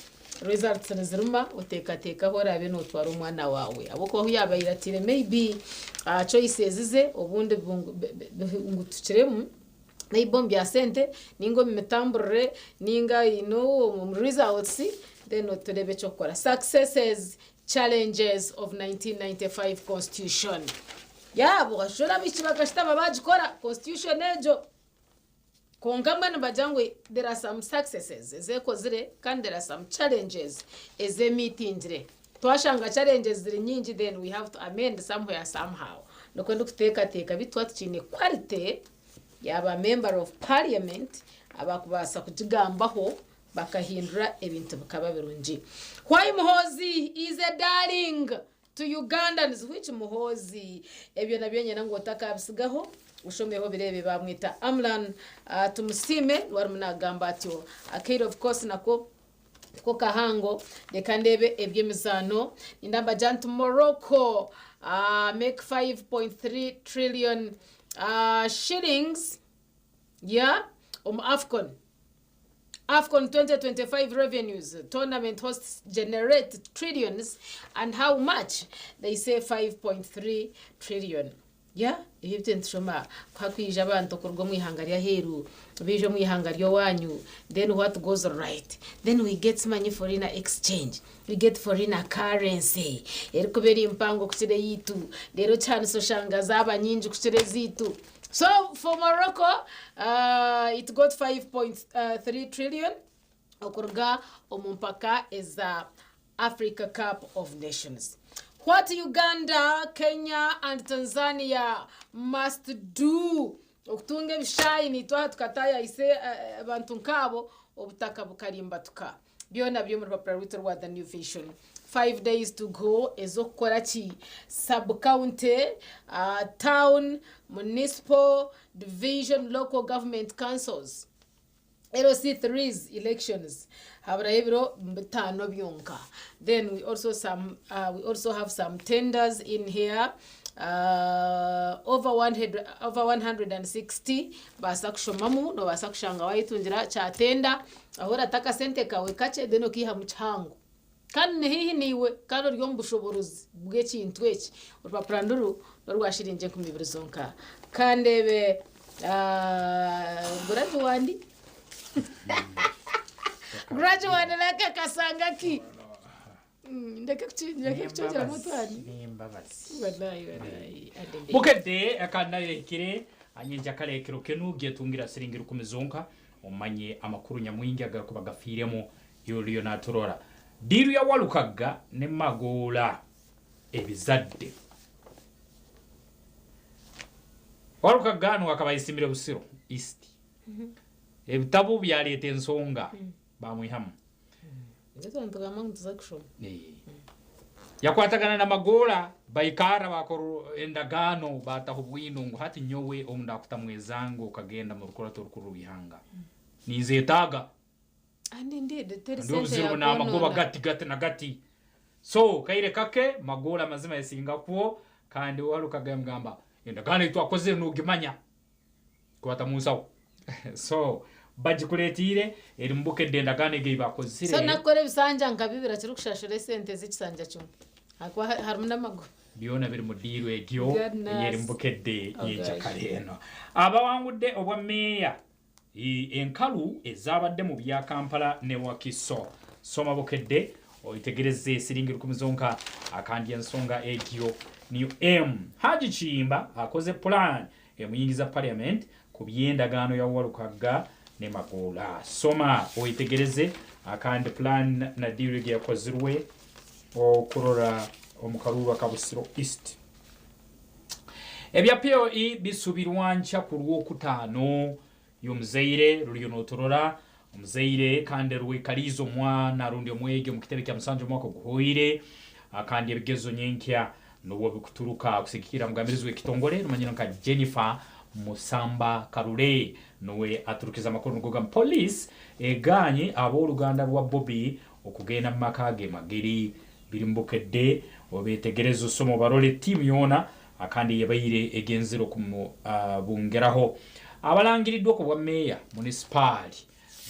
results nziruma utekateka hora beno twara umwana wawe aboko aho yabayiratire maybe choices ze obundi ngutukiremu naibombi ya sente ningo mimetambure ninga results then turebe chokora successes challenges of 1995 constitution yabo ashora bichi bakashitaba bagikora constitution ejo kongamwe nabajangwe there are some successes ezekozire kandi there are some challenges meetingire twashanga challenges ziri nyingi then we have to amend somewhere somehow nokwenda kuteka bitwa tukine quality yaba member of parliament abakubasa kujigambaho bakahindura ebintu bikaba birungi. Why Muhozi is a darling to Ugandans? Which Muhozi ebyo nabyo nyina ngo takabisigaho ushomeho birebe bamwita Amlan tumusime wari munagamba atyo akade of course nako ko kahango lekandebe ebyemizano indamba jant Morocco make 5.3 trillion shillings AFCON 2025 revenues tournament hosts generate trillions, and how much? They say 5.3 trillion. Ibyo ntshoma kwakwije abantu kurwo mwihangarya heru bijo mwihangaryo wanyu, then what goes right? Then we get money for foreign exchange, we get foreign currency erikubera impango kutire yitu rero cyane so shanga zaba nyinji kutire zitu. So for Morocco, it got 5.3 trillion. Okurga omumpaka is the Africa Cup of Nations. What Uganda, Kenya, and Tanzania must do. Okutunge bishayini twa tukataya ise abantu nkabo obutaka bukarimba tuka. Byona byo muri Paparawitor wa the New Vision. 5 days to go ezokora ki sub-county, town, municipal, division, local government councils. LOC3's elections. Then we also have some tenders in here. Over 160 basakushomamu no basakushanga waitunjira cha tenda ahora taka sente kawe kache deno kiha muchango kandi hihi niwe kandi ryo mbushoboruzi bw'ekintu eki urupapuro nduru rwashirinje ku mibiri zonka kandebe graduandi graduandi laka kasanga ki ndeke kuchinja mutwani wallahi bukede akana yekire anyinja kale kirokenu getungira siringira kumizonka omanye amakuru nyamwingi agakuba gafiremo yoliyo naturora diru ya walukaga ne magola ebizadde walukaga no akabayisimire busiro east ebitabu byalete ensonga bamwihamu ngeto ntugama ntuzakusho yakwatagana na magola baikara bakoro endagano bataho bwinungu hati nyowe omunda kutamwezango kagenda mu rukorato rukuru bihanga nizetaga andi ndede teri sente ya na magoba gati na gati so kaire kake magola mazima ya Singapore kandi walukaga mgamba endagano itwakoze nugimanya kwata musawo so bajikuletire eri mbuke dendagane ge bakozire so nakore bisanja nkabibira kiri kushashire sente zikisanja cyo akwa harumuna mago biona biri mudirwe egyo yeri mbuke de yinja kaleno abawangude obwa meya enkalu ezabadde mu bya Kampala ne Wakiso soma bukedde oyitegereze siringi rukumizonka akandi ensonga egyo new Haji Chimba akoze plan emuyingiza parliament kubyendagano ya walukaga ne magola soma oyitegereze akandi plan na dirige yakozirwe okurora omukaruba kabusiro east ebya POE bisubirwancha ku Lwokutaano yomzeire ruliyo notorora omzeire kandi rwekalizo mwana rundi omwege mu kitebe kya musanjo mwako guhoire akandi ebigezo nyenkya nowo bikuturuka kusikira mugambirizo w'ekitongole rumanyino ka Jennifer Musamba Karule nowe aturukiza makuru ngoga police eganye abo Uganda rwa Bobby okugenda makage magiri birimbukedde obetegerezo somo barole team yona akandi yabayire egenzero kumu bungeraho abalangiridwa ko bwa meya municipal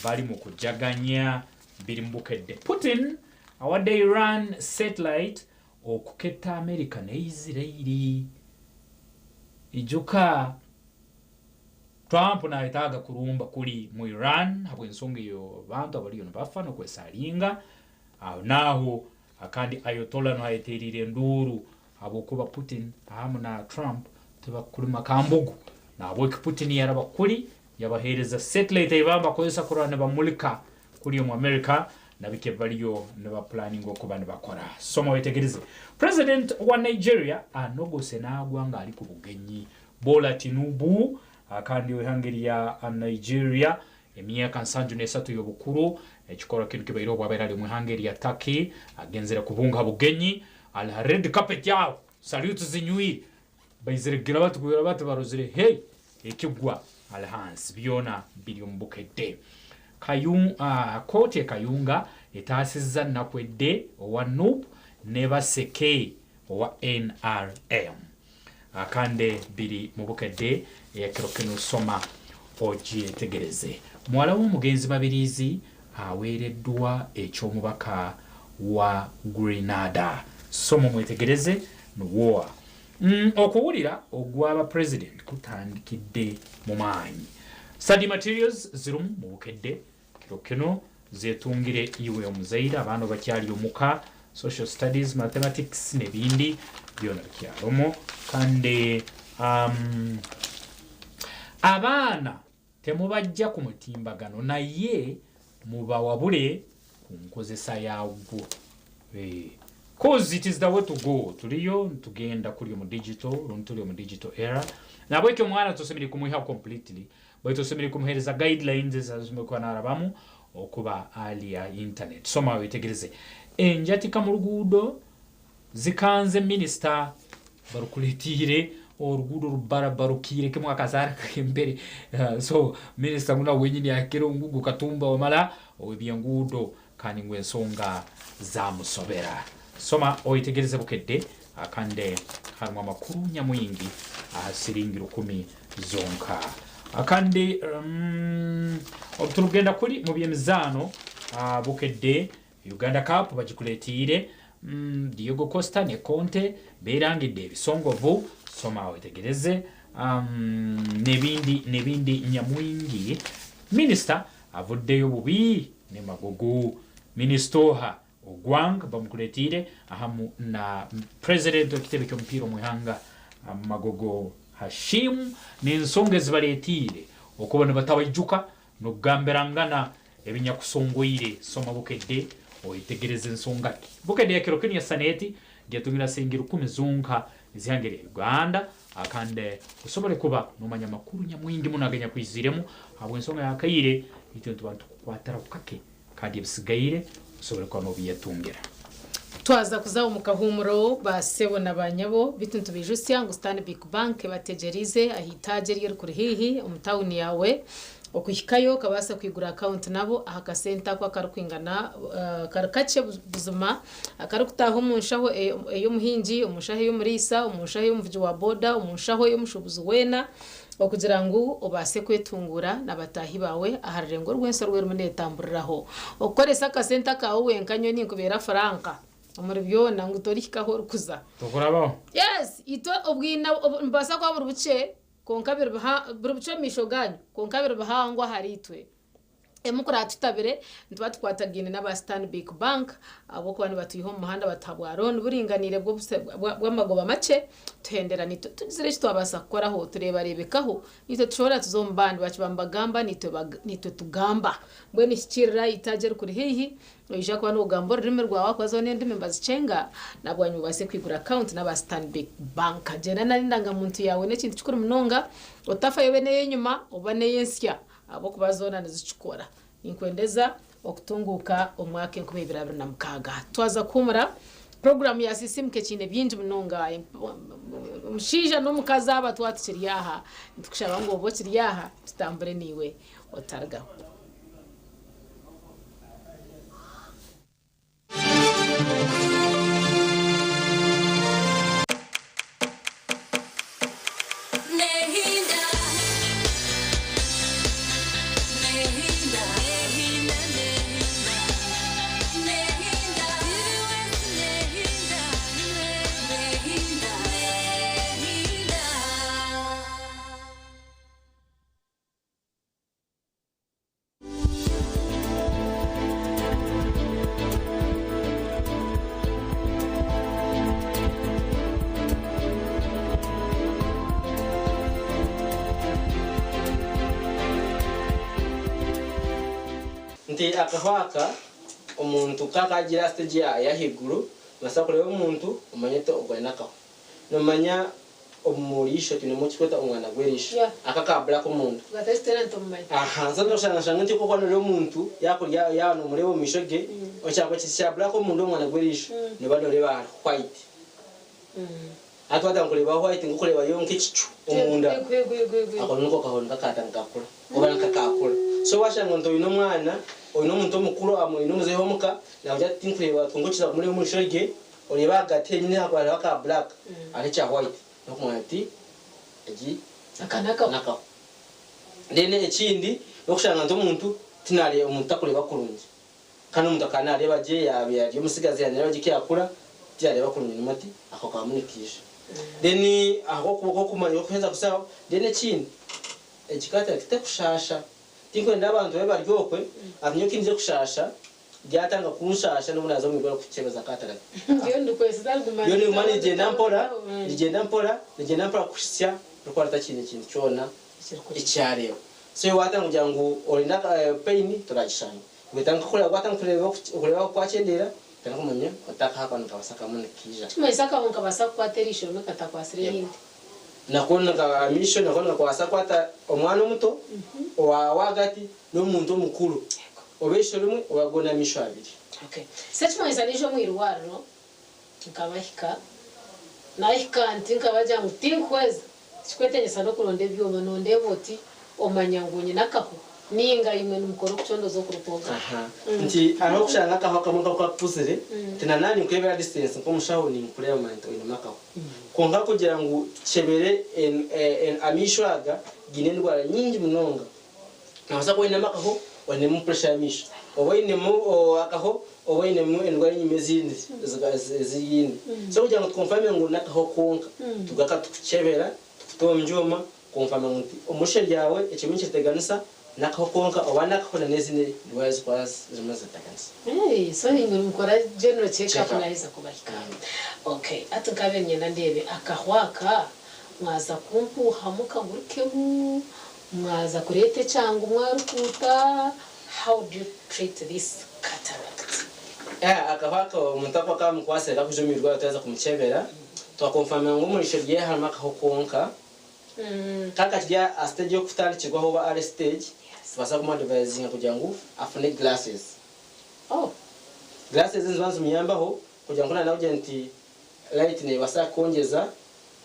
bali mu kujaganya birimbukedde Putin awadde Iran satellite okuketa America ne Israeli ijuka Trump na itaga kurumba kuli mu Iran habwe nsonga yo bantu abali yo bafano kwesalinga naho akandi Ayatollah no hayeterire nduru abokuba Putin hamu na Trump tebakuri makambugu nabo Putin yarabakuri yabahereza satellite ibamba kozesa kurana bamulika kuri mu America nabike baliyo ne ba planning okuba ne bakora soma wetegereze president wa Nigeria anogose nagwanga ali ku bugenyi Bola Tinubu akandi ohangiria Nigeria emyaka 33 y'obukuru ekikora kintu kibairo bwabera mu Hangeria Turkey agenzera kubunga bugenyi al red carpet yao salute zinywi bayiziregira batu barozire hey ekigwa al Hans biona bilion bukede kote Kayunga etasiza nakwedde owa NUP neba seke owa NRM akande biri mu bukede yakirokeno soma oji etegereze mwala w'omugenzi Mabirizi awereddwa ekyomubaka wa Grenada somo mwetegereze nuwa okuwulira ogwaba president kutandikidde mu maanyi study materials zirumu mu bukedde kirokeno zetungire iwe omuzaira abana bakyali omuka social studies mathematics nebindi byona byalomo kandi abana temubajja ku mutimbagano naye mubawabule ku nkozesa yaagwo cause it is the way to go tuliyo tugenda kuli mu digital era nabweke mwana tosomere kumuha completely but tosomere kumuhereza guidelines ezazimekwa narabamu okuba ali ya internet soma wetegereze enjatika mu luguudo zikanze minister barukuletire orugudo rubarabarukire kemwa kazara kembere so minister muna wenyini yakero ngugu katumba wamala obyengudo kani ngwensonga za musobera soma oitegereze bukedde akande harimo amakuru nyamwingi siringi 10 zonka akande obutugenda kuri mu byemizano bukedde Uganda Cup bagikuletire Diego Costa ne Conte berangide ebisongovu soma wetegereze nebindi nyamwingi minister avuddeyo bubi ne magogo ministoha ogwang bamukuletire ahamu na president okitebe ky'omupiira omuhanga magogo Hashim n'ensonga zibaletire okubona batabajuka no gamberangana ebinyakusongoire soma bukedde oitegereze ensonga bukedde yakirokeni ya saneti gyatumira sengiru 10 zonka zihangere Uganda akande usobole kuba nomanya makuru nyamwingi munaganya kwiziremu abo ensonga yakayire itintu bantu kwatara kukake kandi bisigaire usobole kwa no biyatungira twaza kuzaho mukahumuro basebo nabanyabo bituntu bijusya ngo Stanbic Bank bategerize ahitaje ryo kuri hihi umutawuni yawe okuhikayo kabasa kwigura account nabo aha center kwa karukwingana karakache buzuma akarukutaho umushaho eyo muhinji umushaho yo murisa umushaho yo mvuji wa boda umushaho yo mushubuzi wena okugira ngo obase kwetungura nabatahi bawe aharengo rwenso rwerumunetamburaho okoresa ka center kawe wenkanyo ninkubera franka omuri byona ngo torikaho rukuza tokurabo yes ito obwina mbasa kwa burubuce konkabira burubuce mishoganyo konkabira bahangwa haritwe emukura tutabire ntwa twatagine n'aba Stanbic Bank abo ko bani batuyiho mu muhanda batabwaron buringanire bw'amagoba make tuhendera nito tuzire cyo twabasa koraho tureba rebekaho nito tushobora tuzombandi bakibambagamba nito tugamba mbwe nikirira itaje kuri hihi ija kwa no gambo rime rwawe kwazo nende membazi cenga nabwanyu base kwigura account n'aba Stanbic Bank jena nari ndanga muntu yawe nekintu cikuru munonga otafa yobene yenyuma obane yensya abo kubazona nizicukora inkwendeza okutunguka omwaka 2026 twaza kumura program ya system kechine byinji munonga mushija no mukaza aba twatikiriyaha tukushaba ngo bo kiriyaha tutambure niwe otarga nti akahwaka omuntu kakagira stage ya higuru basa kureba omuntu umanye to ogwena kaho nomanya omurisho kinemo kikweta umwana gwerisho akakabla ko muntu gatesiterento mumanye aha nzando shanga nti ko kwano muntu yakurya yano murebo mishoge ochako kishabla ko muntu umwana gwerisho ne bano reba white atwata nkureba white ngukureba yonke kicu omunda akonuko kahonda katangakura obana kakakura so washanga nto ino mwana oyino muntu mukuru amu ino muzeho muka na ujya tinkureba tungukira muri mushoge oreba gatenye akwara ka black ari cha white nokumati agi akanaka nene ekindi okushanga nto muntu tinale omuntu akureba kurungi kana omuntu akanareba je yabya musigazi yanareba gikyakura tyareba kurungi mati ako kamunikisha deni aho kuboko kumanya okuheza kusawa dene ekindi ekikata kitakushasha tinkwenda abantu baryokwe atinyo kinje kushasha gyatanga kunshasha n'ubunaza mu biro kucyebeza katara ngiyo ndukwesa yo ni mani genda mpora kusya rukwata kintu cyona icyareba so watanga kugira ngo orina pain turagishanya wetanga kureba watanga kureba kwacyendera kana kumenya utaka hapa nkabasaka mun kija tumaisaka nkabasaka kwaterisho mekata kwasire yindi nakona ka mission nakona kwasa kwata omwana omuto wagati n'omuntu omukuru obesho rumwe obagona misho abiri okay setmaisa nijo mwirwaro nkabahika nahika ntinkabaja mutinkweza sikwetenyesa no kuronde byoma nonde boti omanyangunye nakaho ninga imwe numukoro kuchondozo kurupoga nti aho kushanga kaho kamuka kwa pusire tina nani kwebera distance ko mushaho ni kureba manto ino makaho konga kugira ngo chebere en amishwaga gine ndwara nyingi munonga nabasa ko ina makaho wane mu pressure misho oboine mu akaho oboine mu endwara nyimezindi ziyindi so kugira ngo twumfame ngo nakaho konka tugaka tuchebera tutomjoma kumfama ngo umusheri yawe ekiminchi teganisa nakakonka obana kakona nezine ndwaza kwaz zimaze takansa so ingwe mukora general check up naiza kubahika okay atukabe nyenda ndebe akahwaka mwaza kumpuha mukagurikemu mwaza kurete cyangwa mwarukuta how do you treat this cataract akahwaka umuntu akwa kwase kakujumirwa utaza kumuchebera twakonfama ngo murisho rye harama kakonka kaka kijya a stage yo kutandikirwa ho ba ari stage basa kuma device kugira ngo afune glasses glasses zibanza muyambaho kugira ngo nawe ugenti light ne basa kongeza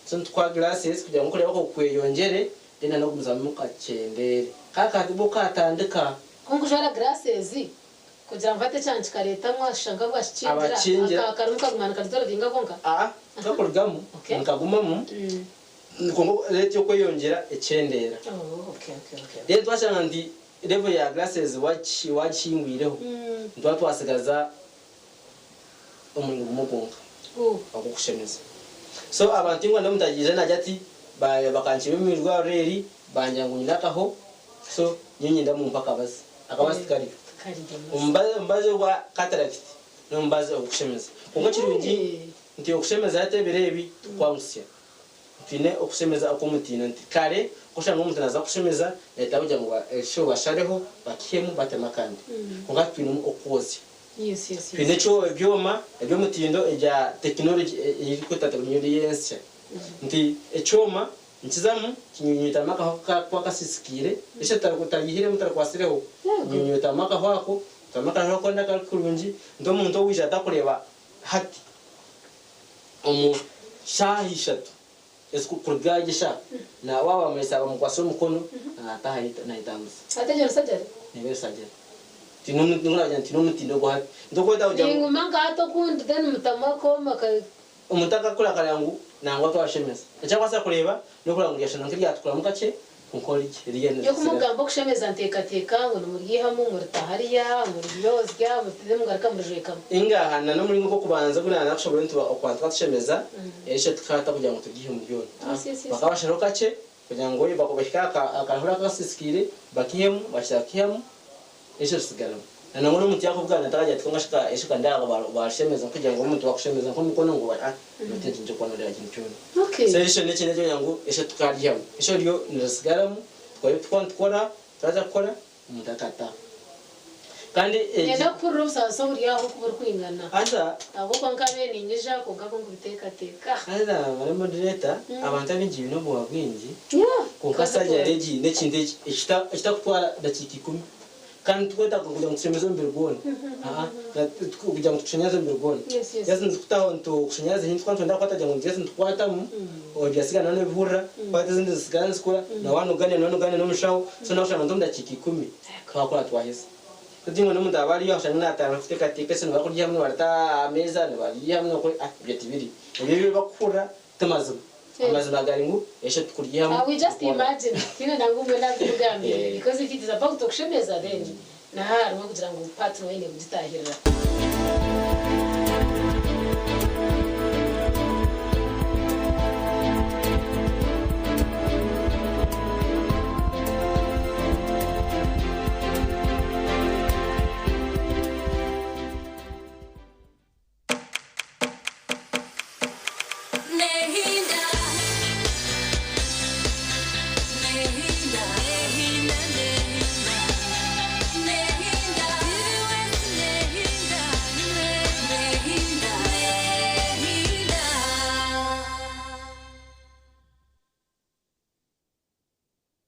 so twa glasses kugira ngo kureba ko kweyongere dena no kumuzamuka cyendere kaka tibuka atandika kongujara glasses kugira ngo fate cyane kikareta mwashanga bwashikindira akaruka kumana kadora dinga konka ngakorgamo nkagumamo nkongo leti yokweyongera ecyendera okay rero twashanga ndi level ya glasses wachingwireho ntwa twasigaza umuntu umugonga akukushemeza so abantu ingwa ndamutagije najati bakanchibe mirwa reri banyangunyi nakaho so nyinyi ndamumpaka basi akabasi kari umbaze wa cataract no mbaze okushemeza kongo kirungi nti okushemeza yateberebi kwangusya tine okushemeza akomutina nti kare kushanga umuntu naza kushemeza leta bujya ngo sho bashareho bakihemu batemakandi konga twine okuozi yes twine cyo byoma ebyo mutindo eja technology iri kwita technology nti echoma nchizamu kinyunyuta maka kwa kasisikire ishe tarakutagihire mutarakwasireho kinyunyuta maka hwako tamaka hwako ndaka kurunji ndo muntu wisha takureba hati omu shahishatu esku kurgagisha na wawa mwesaba mukwaso mukono ataha na itamusa atajya sajari nebe sajari tinomu ngura tinomu tindogo hati ndokota uja ngumanga ato kundi then mutamako maka umutaka kula kalangu nangwa twashemeza echakwasa kureba no kulangu yashana nkiri atukura mukache kunkori kiriyene yo kumugambo kushemeza nteka ngo numurihamu murtahariya muriyozya mutide mugaraka murjeka inga hana no muri ngo kubanza guna nakushobora ntu okwantwa tushemeza eshe tukata kugira ngo tugihe mu byone bakabasharo kache kugira ngo bakobashika akahura kasisikire bakihemu bashakihemu eshe sigara na ngono muti yakubwana takaje tukangashika eshe kandaga bashemeza kugira ngo umuntu wakushemeza nko mukono ngo mutinje nje kwana rya kintu okay so eshe neche nejo yangu eshe tukaryamu eshe ryo ndasigaramu twari twantwara turaza gukora umutakata kandi yenda kurro sasa uri aho kubur kwingana asa abo kwankabe ningeja ko ngako ngubiteka teka asa bare moderator abantu abinji bino bwa bwinji ko Kaza kasajya kwa- reji n'ikindi ikitagutwara dakika 10 kandi tweta kugira ngo tushemeze mbere gone kugira ngo tushenyaze mbere gone yazi ndikutaho nto kushenyaze hintu kwantu ndakwata jango ndiyasi ndikwata mu obiyasigana no bihura kwata zindi zisigana sikura na wanu gane no mushaho so nakushana ndo ndakika 10 twakora twahise kudingo no muntu abari yashana natanga kuteka teka sino bakurya hamwe barata ameza ne bari hamwe ko byeti biri ibyo bakura tamazo amazina garingu esho tukurya hamwe we just imagine kina nangumwe nakugamye because if it is about to kushemeza then na harimo kugira ngo partner wene kugitahirira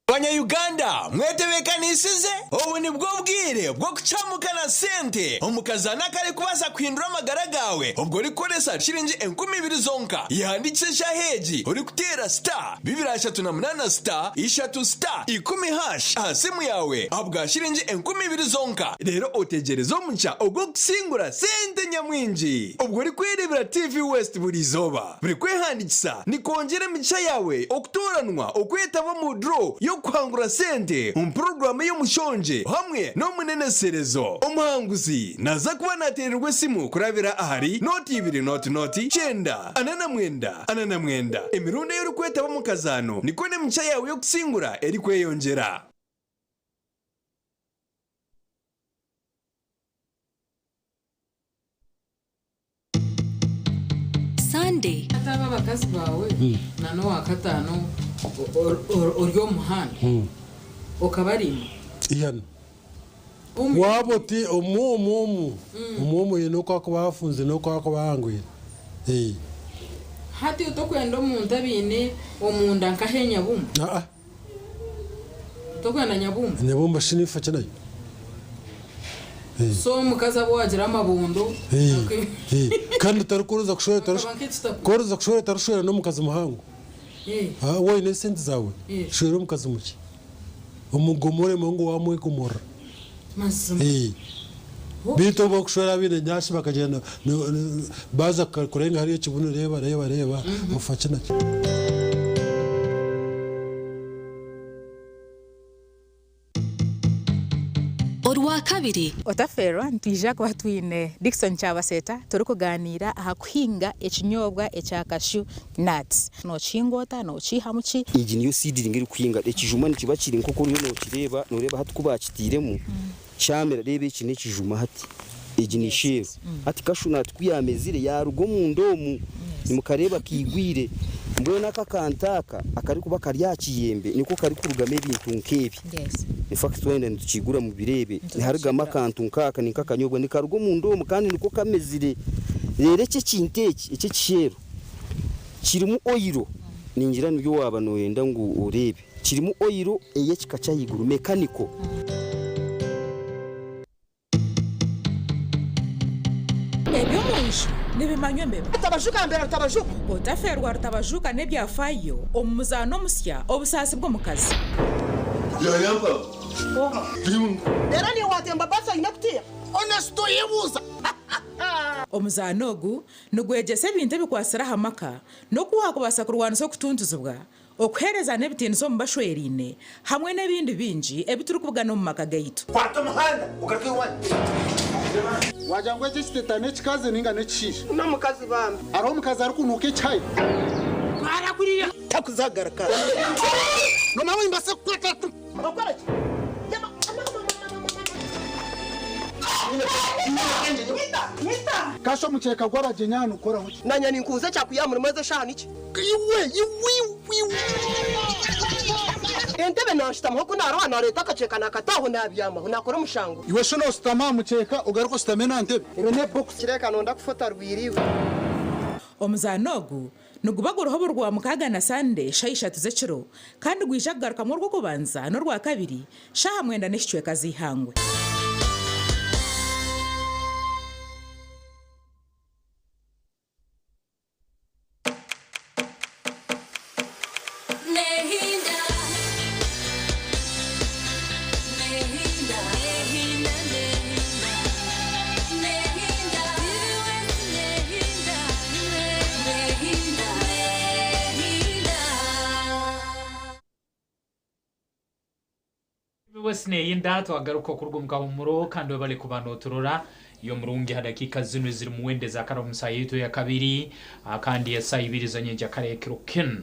Abanyayuganda mwetebekanisize ubu ni bwo bwire bwo kucamukana sente umukazana kari kubaza kwindura amagara gawe ubwo rikoresha shilingi 20,000 zonka yandikisha heji uri kutera star 238 star 3 star 10 hash asimu yawe abwa shilingi 20,000 zonka rero otegereza omuca ubwo kusingura sente nyamwinji ubwo rikwirebera TV West buri zoba buri kwehandikisa nikongera mica yawe okutoranwa okwetaba mu draw yo kwangura sente program y'umushonje hamwe no muneneserezo umuhanguzi naza kuba natererwe simu kurabira ahari noti 2 noti chenda anana mwenda emirundo y'uri kwetaba mu kazano niko ne mica yawe yo kusingura eri kweyongera. Sunday ataba bakazi bawe nano wakatano uryo muhanda ukabarimo iyana waboti umumu yino kwa bafunze no kwa bahangwira hati utokwenda umuntu abine umunda nkahenya bumba utokwenda nyabumba shinifa cyanayo so mukaza abo wagira amabundo kandi utarukuruza kushora tarushora no mukazi muhango wowe ne sente zawe shora mukazi muki umugomore mungu wamwe kumora bito bokushora bine nyashi bakagenda baza kurenga hariyo kibuno reba mufache nacyo. Orwa kabiri otaferwa ntija kwa twine Dickson Chabaseta turi kuganira aha kuhinga ekinyobwa ekya cashew nuts no chingota no chihamuchi igi niyo seed ngiri kuhinga ekijuma nikiba kiri nkoko ryo no kireba noreba hatu kubakitiremo cyamera rebe iki nekijuma hati igi ni shefu hati cashew nut kuyamezire ya rugo mu ndomu nimukareba kigwire mbona kakantaka akari kuba karya kiyembe niko kari kurugame ibintu nkebi in fact wenda ntukigura mu birebe ni harugama kantu nkaka ni kakanyobwa ni karugo mu ndomo kandi niko kamezire rere cye kinteki iki kishero kirimo oiro ningira nibyo waba no yenda ngo urebe kirimo oiro eye kikaca yiguru mekaniko ebyo munju nibimanywe mbebe tabashuka mbere tabashuka otaferwa tabashuka nebyafayo omuzano musya obusasi bwo mukazi yayamba era ni watemba basa inakutia honesto yebuza omuzano ogu nugwegese ebintu ebikwasira hamaka nokuha kubasa kurwanisa okutunduzibwa okuhereza n'ebitinizo mu bashwerine hamwe n'ebindi bingi ebituri kubugana omu maka gaitu kwata umuhanda ugaruka wajangwe chisitetane chikaze ninga nechisha no mukazi bambi aro mukazi ari kunuke chai kwara kuriya takuzagaraka no mawe imbase kwata okora kasho mucheka gwara jenyano ukora hoki nanya ninkuze cyakuyamura maze shana iki iwe entebe nashitama huko narwana leta kacheka nakataho nabyama nakora mushango iwe shono stama mucheka ugaruko stamena ntebe irene box kireka nonda kufota rwiriwe omuzaano ogu nigubaga uruhobo rwa mukaga na sande shayishatu z'ekiro kandi gwijagarukamwo rwo kubanza n'urwa kabiri shaha mwenda n'ekicweka zihangwe wesne yinda twagaruka kurwo mugahumuro kandi bali kubanotorora iyo murungi hadakika zino ziri muwende za kara musayeto ya kabiri kandi ya saa 2 za nyenja kare kiroken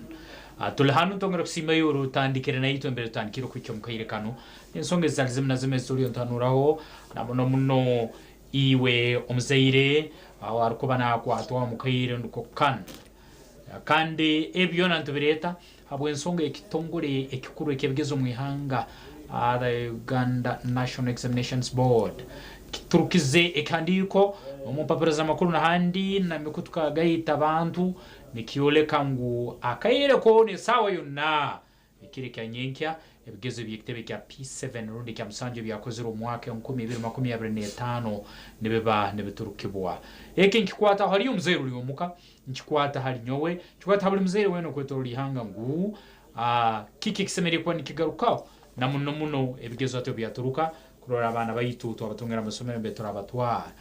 tulhanu tongera kusima yoro tandikire na ito mbere tandikiro kwicyo mukayirekano insonge zalizim na zime zuri ontanuraho nabono muno iwe omzeire warukubana kwatwa mukayire nduko kan kandi ebyo nantubireta habwe nsonge ekitongore ekikuru ekebigezo mwihanga the Uganda National Examinations Board turukize ekandiko umupapuraza makuru na handi na mikutuka gaita abantu nikioleka ngu akaire ko ne sawa yonna ikire kyanyenkya ebigezo byekitebe kya P7 rundi kya musanje byakozero mwaka 2025 nebeba nebiturukibwa eke nkikwata hari umzeru lyomuka nkikwata hari nyowe nkikwata hari mzere weno kwetoroli hanga ngu kiki kisemere kwa nikigarukaho na muno ebigezo atyo byaturuka kurora abana bayitutu abatungera amasomero mbetora abatwara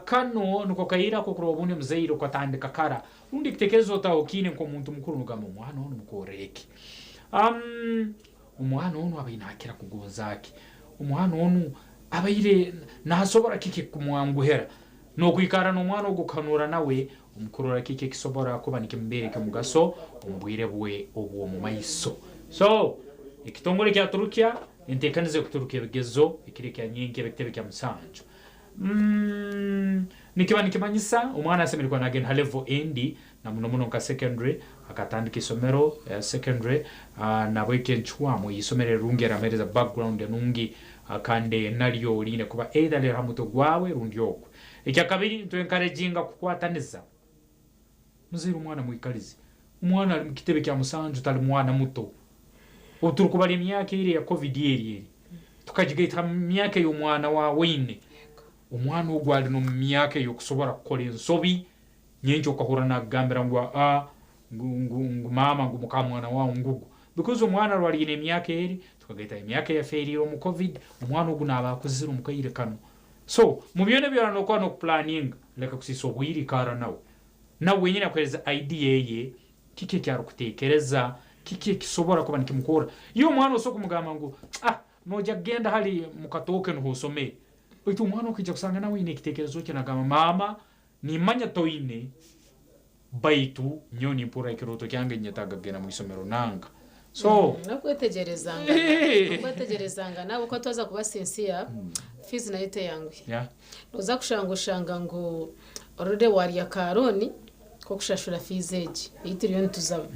kano nuko kayira ko kuroba ubundi mzeiro kwatandika kara undi kitekerezo taokine ko muntu mukuru nugamo umwana ono mukoreke umwana ono abayinakira kugonzaki umwana ono abayire nasobora kike kumwanguhera no kwikara no mwana ogukanura nawe umukurora kike kisobora kuba nikimbereke mugaso umbwire bwe obwo mu maiso so ikitongole kya Turukia intekanize kuturukia bigezo ikireka nyingi bekitebe kya musanjo nikiba nikimanyisa umwana asemerwa na again level endi na muno ka secondary akatandika isomero secondary na bweke nchwa mu isomero rungera mereza background nungi akande nalyo line kuba either le hamuto gwawe rundi okwe ikya kabiri to encouraging kukwataniza muzira umwana mwikalize umwana ali mukitebe kya musanjo tali mwana muto uturukubali myaka ile ya covid yeri tukajigaita myaka y'umwana wa wine umwana ugwali no myaka yo kusobora gukora insobi nyenjo kahura na gambira ngwa mama ngumukamwana wa ngugu because umwana rwali ine myaka eri tukagaita myaka ya feri yo mu covid umwana ugu naba kuzira mukayirekano so mubyone byarano kwa no planning leka kusisobwiri kara nawe nyine akweza idea ye kike cyaro kutekereza kiki kisobora kuba nikimukora iyo mwana osoko mugama ngo noja genda hali mukatoke no hosome bitu mwana ukija kusanga nawe ine kitekerezo cyo nagama mama ni manya toine baitu nyoni mpura ikiroto kyange nyataga gena mu isomero nanga so nakwetegerezanga nabo ko toza kuba sincere fees na yete yangu noza kushanga ngo orode wari ya karoni ko kushashura fees eji itiriyo ntuzaba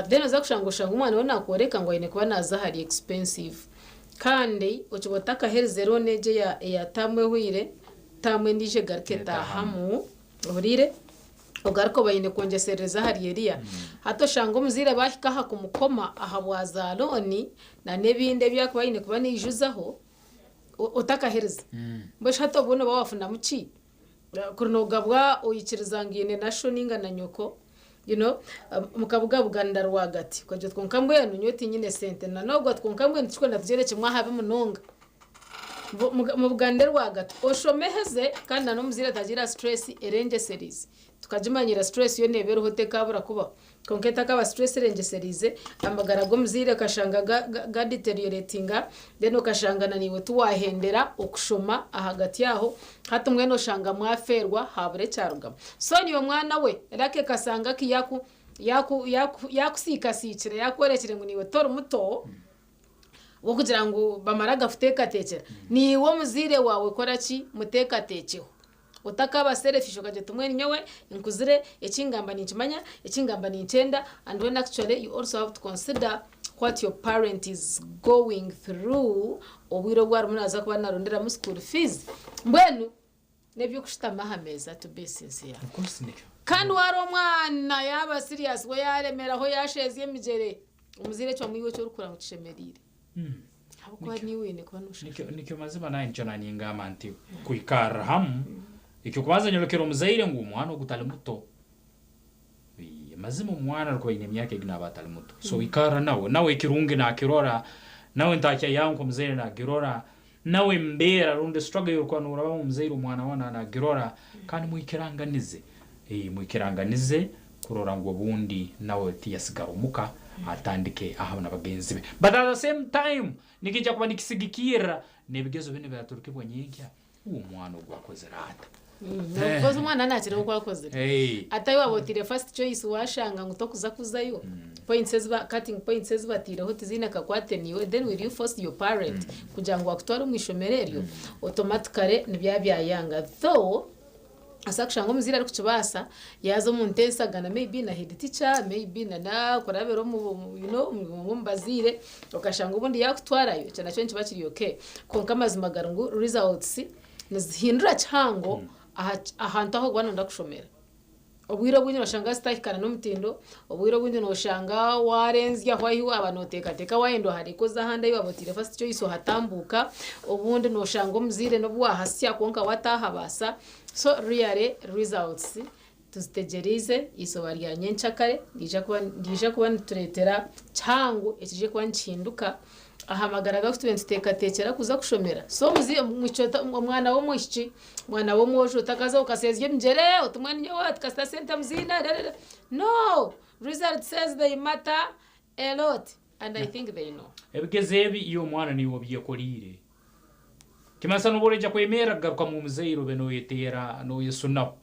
then aza kushanga umwana we nakoreka ngo ine kuba naza hari expensive kandi ukibotaka herzero neje ya tamwe huire tamwe ndije garketa hamu urire ugarko bayine kongesereza hari eria hato shango muzire bahikaha kumukoma ahabwaza loni na nebinde byakbayine kuba nijuzaho utaka herza mbo shato bono bawafuna muci kurunogabwa uyikirizangine nashoninga na nyoko mukabuga buganda rwagati kwaje twonkambwe yanunyoti nyine sente na nobwo twonkambwe ndicikunda tugereke mwahabe munonga mu buganda rwagati oshomeheze kandi no muzira tagira stress erenge series tukajimanyira stress yo nebero hote kabura kuba konketa kaba stress erenge series amagara go muzire kashanga ga deterioratinga deno kashangana niwe tuwahendera okushoma ahagati yaho hatumwe no shanga mwaferwa habure cyarugama so niyo mwana we rake kasanga kiyaku yakusika sikire yakorekire ngo niwe tora muto wo kugira ngo bamara gafute katekera ni wo muzire wawe koraki muteka tekeho utakaba selfish ukaje tumweni nyowe inkuzire ekingamba ninkimanya ekingamba ninkenda, and when actually you also have to consider what your parent is going through obwiro bwari munaza kuba narondera mu school fees mbwenu nebyo kushitama hameza to be sincere. Of course nicyo. Kandi wari omwana yaba serious we yaremera ho yasheze emigere umuzire cyo mwiwe cyo rukura mu kishemerire. Habwo niwe ne kuba nushaka. Nicyo mazima naye nicyo nanyingama anti kuikara ham icyo kubaza nyolekero muzaire ngo umwana gutale muto. Mazima umwana rwo ine myaka igina batale muto. So ikara nawe kirungi na kirora nawe ntacya yanko muzaire na girora nawe mbera runde struggle yo kwa nuraba mu muzaire umwana wana na girora kandi muikiranganize. Muikiranganize kurora ngo bundi nawe tiyasigara umuka atandike aho nabagenzi be. But at the same time nikijya kuba nikisigikira nebigezo bine byaturuke bonyinka uwo mwana ugwakoze rata. Because umwana nakire uko akoze. Atayi wabotire first choice washanga ngo tokuza kuzayo. Points ba cutting points batire ho tizina kakwate niwe, then will you force your parent kugira ngo akutware umwishomereryo automatically nibyabyayanga. Though asakushanga umuzira ari kucibasa yazo muntesagana maybe na head teacher maybe na korabero mu mbazire ukashanga ubundi yakutwarayo cyane cyo ntibakiri okay konka mazimagara ngo results nizihindura cyango ahantu aho gwana ndakushomera obwiro bwinyo bashanga stakana n'umutindo obwiro bwinyo noshanga warenzya hwahiwa abantu teka wayendo hari koza handa yo abotire first choice hatambuka obundi noshanga umuzire no bwahasya konka watahabasa. So really results tuzitegereze isoba rya nyencakare ndije kuba turetera cyango ekije kuba nshinduka ahamagara ga student tekera kuza kushomera. So muzi mwicota umwana wo mwishi mwana wo mwojo utakaza ukasezye mjere utumwana nyo atkasta center mzina no result says they matter a lot and I think they know ebigezebi iyo mwana niwo byekolire kimasa nuboreja kwemera garuka mu muzeiro beno yetera no yesunaho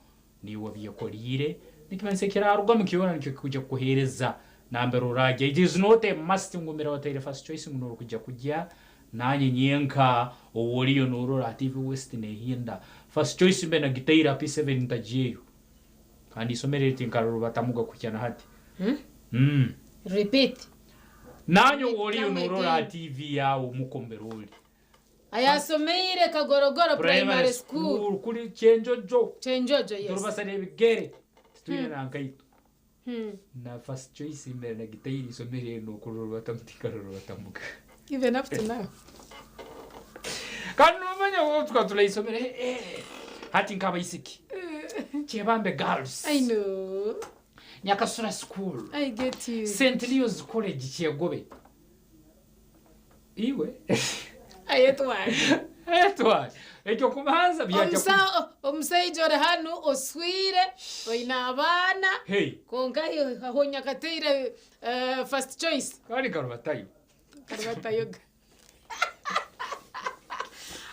niwo byekolire nikimanse kiraruga mukibona nicyo kujya kuhereza nambero rage. It is not a must ngumira watere first choice ngo kujya nanye nyenka owoliyo norora TV West ne hinda first choice mbe na gitaira P7 ntajiyo kandi somere tinkaruru batamuga kucyana hati repeat nanyo owoliyo norora TV yawo mukomberoli ayasomeire Kagorogoro primary school kuri Chenjojo yes turubasane bigere tuine na nkaito na first choice mbe na gitaira somere no kururu batamtikaruru batamuga even up to now kandi umenya wo twatulayisomere hati nkaba isiki Chebambe girls I know Nyakasura school I get you St. Leo's college Kyegobe iwe ayetwa ekyo kubanza byajya omusaijo hano oswire oina abana konka yo aho Nyakateire first choice kari karubatayo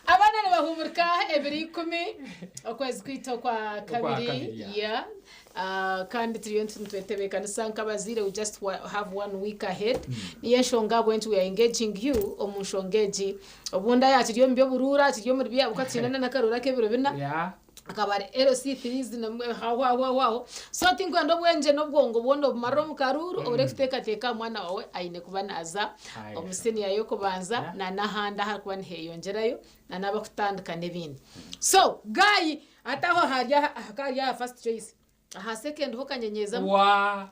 abana bahumurka ebiri 10 okwezi kwito kwa kabiri yeah kandi turiyo ntwetebekana sanka bazire we just have 1 week ahead niye shonga bwent we are engaging you omushongeji obunda yatiriyo mbyo burura tiriyo muri bya bukatsina na karura kebiro bina akabare LC3 na hawa so tingo ndo bwenje no bwongo bondo maro mukaruru orekuteka teka mwana wawe aine kubanaza omuseni yayo kubanza na nahanda hakuba nteyongerayo na nabakutandika nebindi. So guy ataho harya first choice aha second ho kanyenyeza wa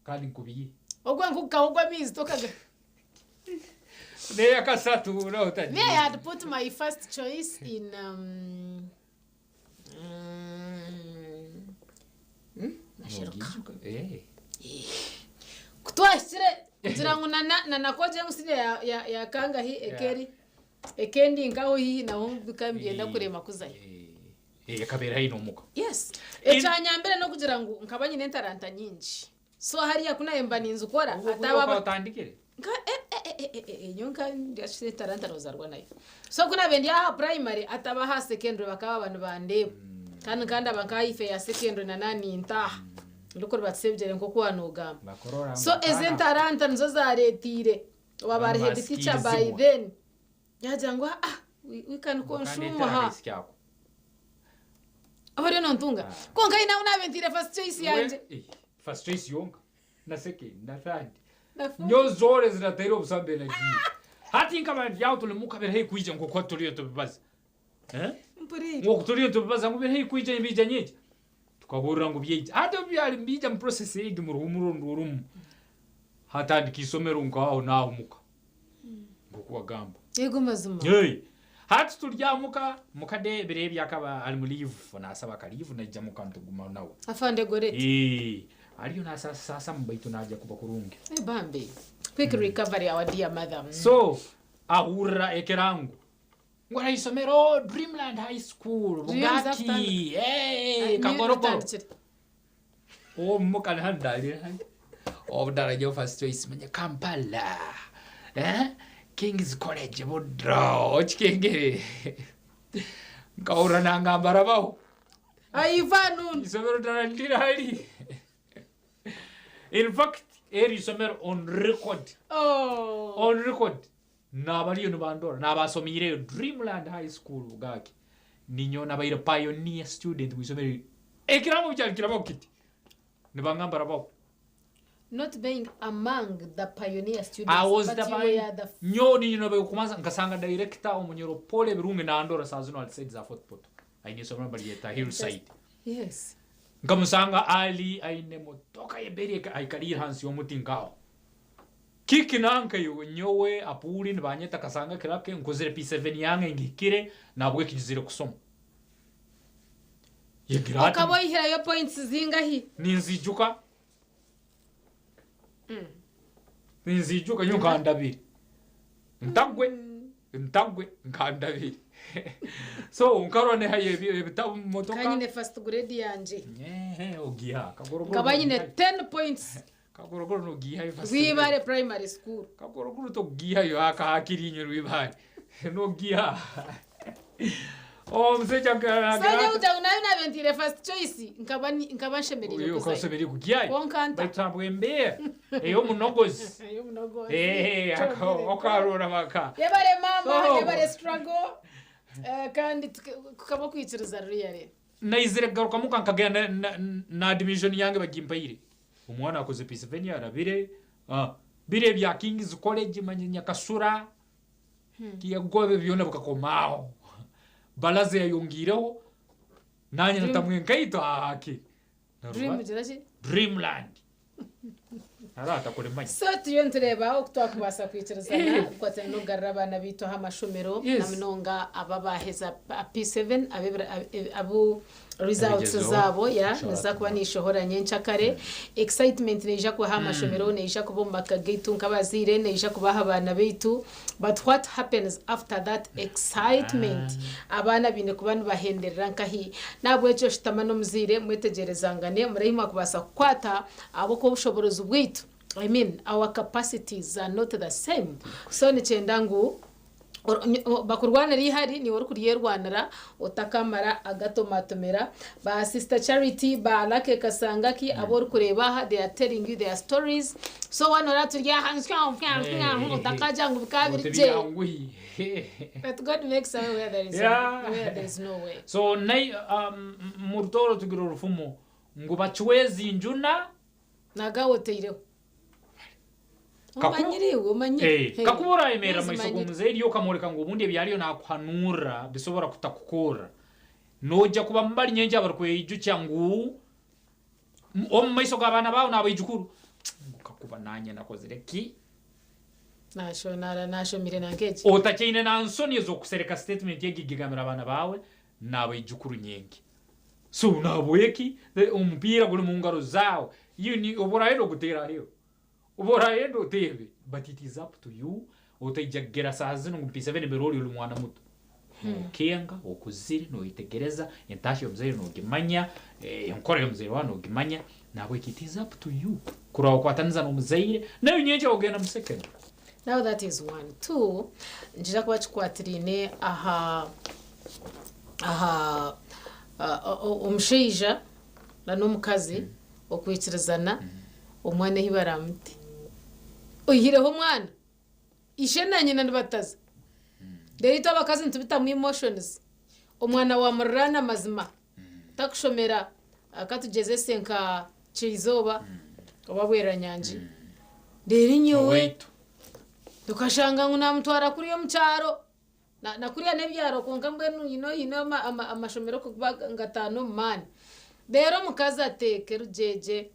kandi kubiye ogwa nkukawugwa mizi tokaga ne akasatu no tani me I had put my first choice in kutwashire kugirango nanakoje musine ya kanga hi ekeri ekendi ngaho hi naho bikambyenda kurema kuzayo yakabera hino muko yes ecanyambere no kugira ngo nkabanye n'entaranta nyinshi so hariya kunayemba ninzu kora ataba batandikire nyonka ndashite taranta rozarwa nayo so kuna bendi ya primary ataba ha secondary bakaba abantu bandeba kandi abankayife ya secondary na nani ntaha ndiko batsebjere nko kwanogamba so ezentaranta nzo zaretire wabari head teacher by then yaja ngo we can consume ha abari nontunga konga ina unaventire first choice yanje first choice yonga na second na third nyo zore zinatera obusambe na ji hati nkaba yauto lemuka bere kuija ngo kwa toliyo to bibaza mpuri ngo toliyo to bibaza ngo bere kuija ibija nyeje tukabura ngo byeje hata byari mbija mu process yidi mu rumu hata ndikisomero ngaho naho muka ngo kwa gamba yego mazima hati turyamuka mukade bere byakaba ali mu leave nasaba ka leave najja mukantu guma nawe afande goreti ariyo na sasa mbaito najja kuba kurungi bambe quick recovery our dear mother so ahura ekerangu ngora isomero Dreamland High School bugaki kagoroko mukana handali daraja first choice manya Kampala King's College bodro chikengere ngaura nanga barabao aivanu isomero darandiri in fact isomero on record nabaliyo nubandora nabasomire Dreamland High School bugaki ninyo nabaire pioneer student wisomero ekiramo cyalkiramo kiti nibanga barabao not being among the pioneer students. I was the pioneer. Nyoni yinobe kumanza nkasanga director omunyoro pole birungi na andora sazino al side za football. Aini somra bali eta hillside. Yes. Ngamusanga ali aine motoka yeberi aikarira hansi yomutingao. Kiki nanka yo nyowe apuli nibanyeta kasanga kirake nkozere P7 yange ngikire nabwe kizire kusoma. Yegirati. Akaboyira yo points zingahi. Ninzijuka. Ninzijuka nyo nkandabiri ntagwe nkandabiri so unkarone haye bitabu motoka kanyine first grade yanje ogiha kagorogoro kabanyine 10 points kagorogoro no giha first wibare primary school kagorogoro to giha yo akakirinyo wibare no giha mseja sanya unayo na ventire first choice nkabanshemerire kuzayo ukaseberi kugiyayo batabwembe eyo munogozi akarora baka yebare mama yebare struggle kandi kukaba kwitiriza ruyare naizire garuka mukankagenda na admission yange bagimbayire umwana akoze P7 yarabire bire bya King's College manyenya kasura kiyagobe byona bukakomao balaze yayongireho nanye natamwe nkaito haki Dreamland arata kole manyi so tuyontreba okutwakubasa kwitirezana kwate no garabana bito hamashomero naminonga ababaheza P7 abu results zabo nizakuba nishohora nyenchakare excitement neja kwa hamashomero neja kubomba kageitu nkabazire neja kubaha abana bitu but what happens after that excitement abana bine kubana bahenderera nkahi nabwo ejo shitamano muzire mwetegerezangane murahima kubasa kwata abo ko bushoborozi bwitu I mean our capacities are not the same so nichendangu bakurwana rihari ni wori kuriyerwanira utakamara agatomatomera ba sister Charity ba lake kasangaki abori kureba they are telling you their stories so wanora turya hansya utakaja ngubikabiri je but God makes a way where there is no way so nay murtoro tugiro rufumo ngubachwezi njuna nagawoteiro kakubura emera maisoko muzeri yo kamureka ngo ubundi byariyo nakwanura bisobora kutakukora noja kuba mbali nyenje abarkwe ijucya ngu maisoko abana bawo nabayijukuru kakuba nanye nakozereki nasho mire nangeje otakeine nansoni zo kusereka statement yegigamira abana bawe nabayijukuru nyenge so nabweki umupira guri mu ngaro zawo yini oborayero gutera rero uborayendo tebe but it is up to you utajagera sazino ngumpisavene beroli umwana muto kenga okuzire no itegereza entasho mzere no gimanya enkorero mzere wano gimanya nabwe it is up to you kuraho kwatanza no mzere nayo nyenje ogena mu second now that is 1 2 njira kwa chikwatirine umshija na nomukazi okwikirizana umwana hibaramute uyireho mwana ishenanye nandibataza derito abakazi ntubita mu emotions umwana wa murana mazima takushomera akatugeze senka chizoba obabwera nyanji nderi nyowe tukashanga ngo namutwara kuri yo mucyaro na kuriya nebyaro konka mbwenu ino amashomero kubaga ngatano man rero mukaza ateke rujeje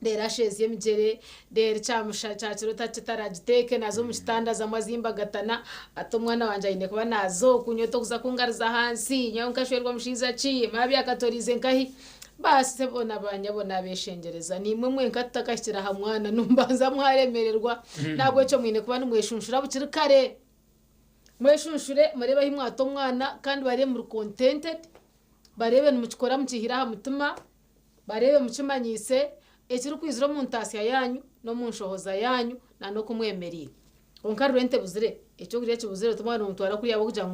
dera shezi emigere dera cyamusha cyakiro tataragiteke nazo mu kitanda zamazimba gatana atomwana wanje ine kuba nazo kunyoto kuza kungariza hansi nyankashwerwa mushiza ci mabi akatorize nkahi base bona banyabona beshengereza nimwe mwe nkatakashira hamwana numbanza mwaremererwa nagwe cyo mwine kuba numweshunshura bukiri kare mweshunshure mureba himwato mwana kandi bare mu contented barebe numukikora mukihira ha mutima barebe mukimanyise ekiri kwizira mu ntasi yanyu no mu nshohoza yanyu na no kumwemerira onkarwente buzire ecyo gire kibuzire tumwana umutwara kuri yabo kuja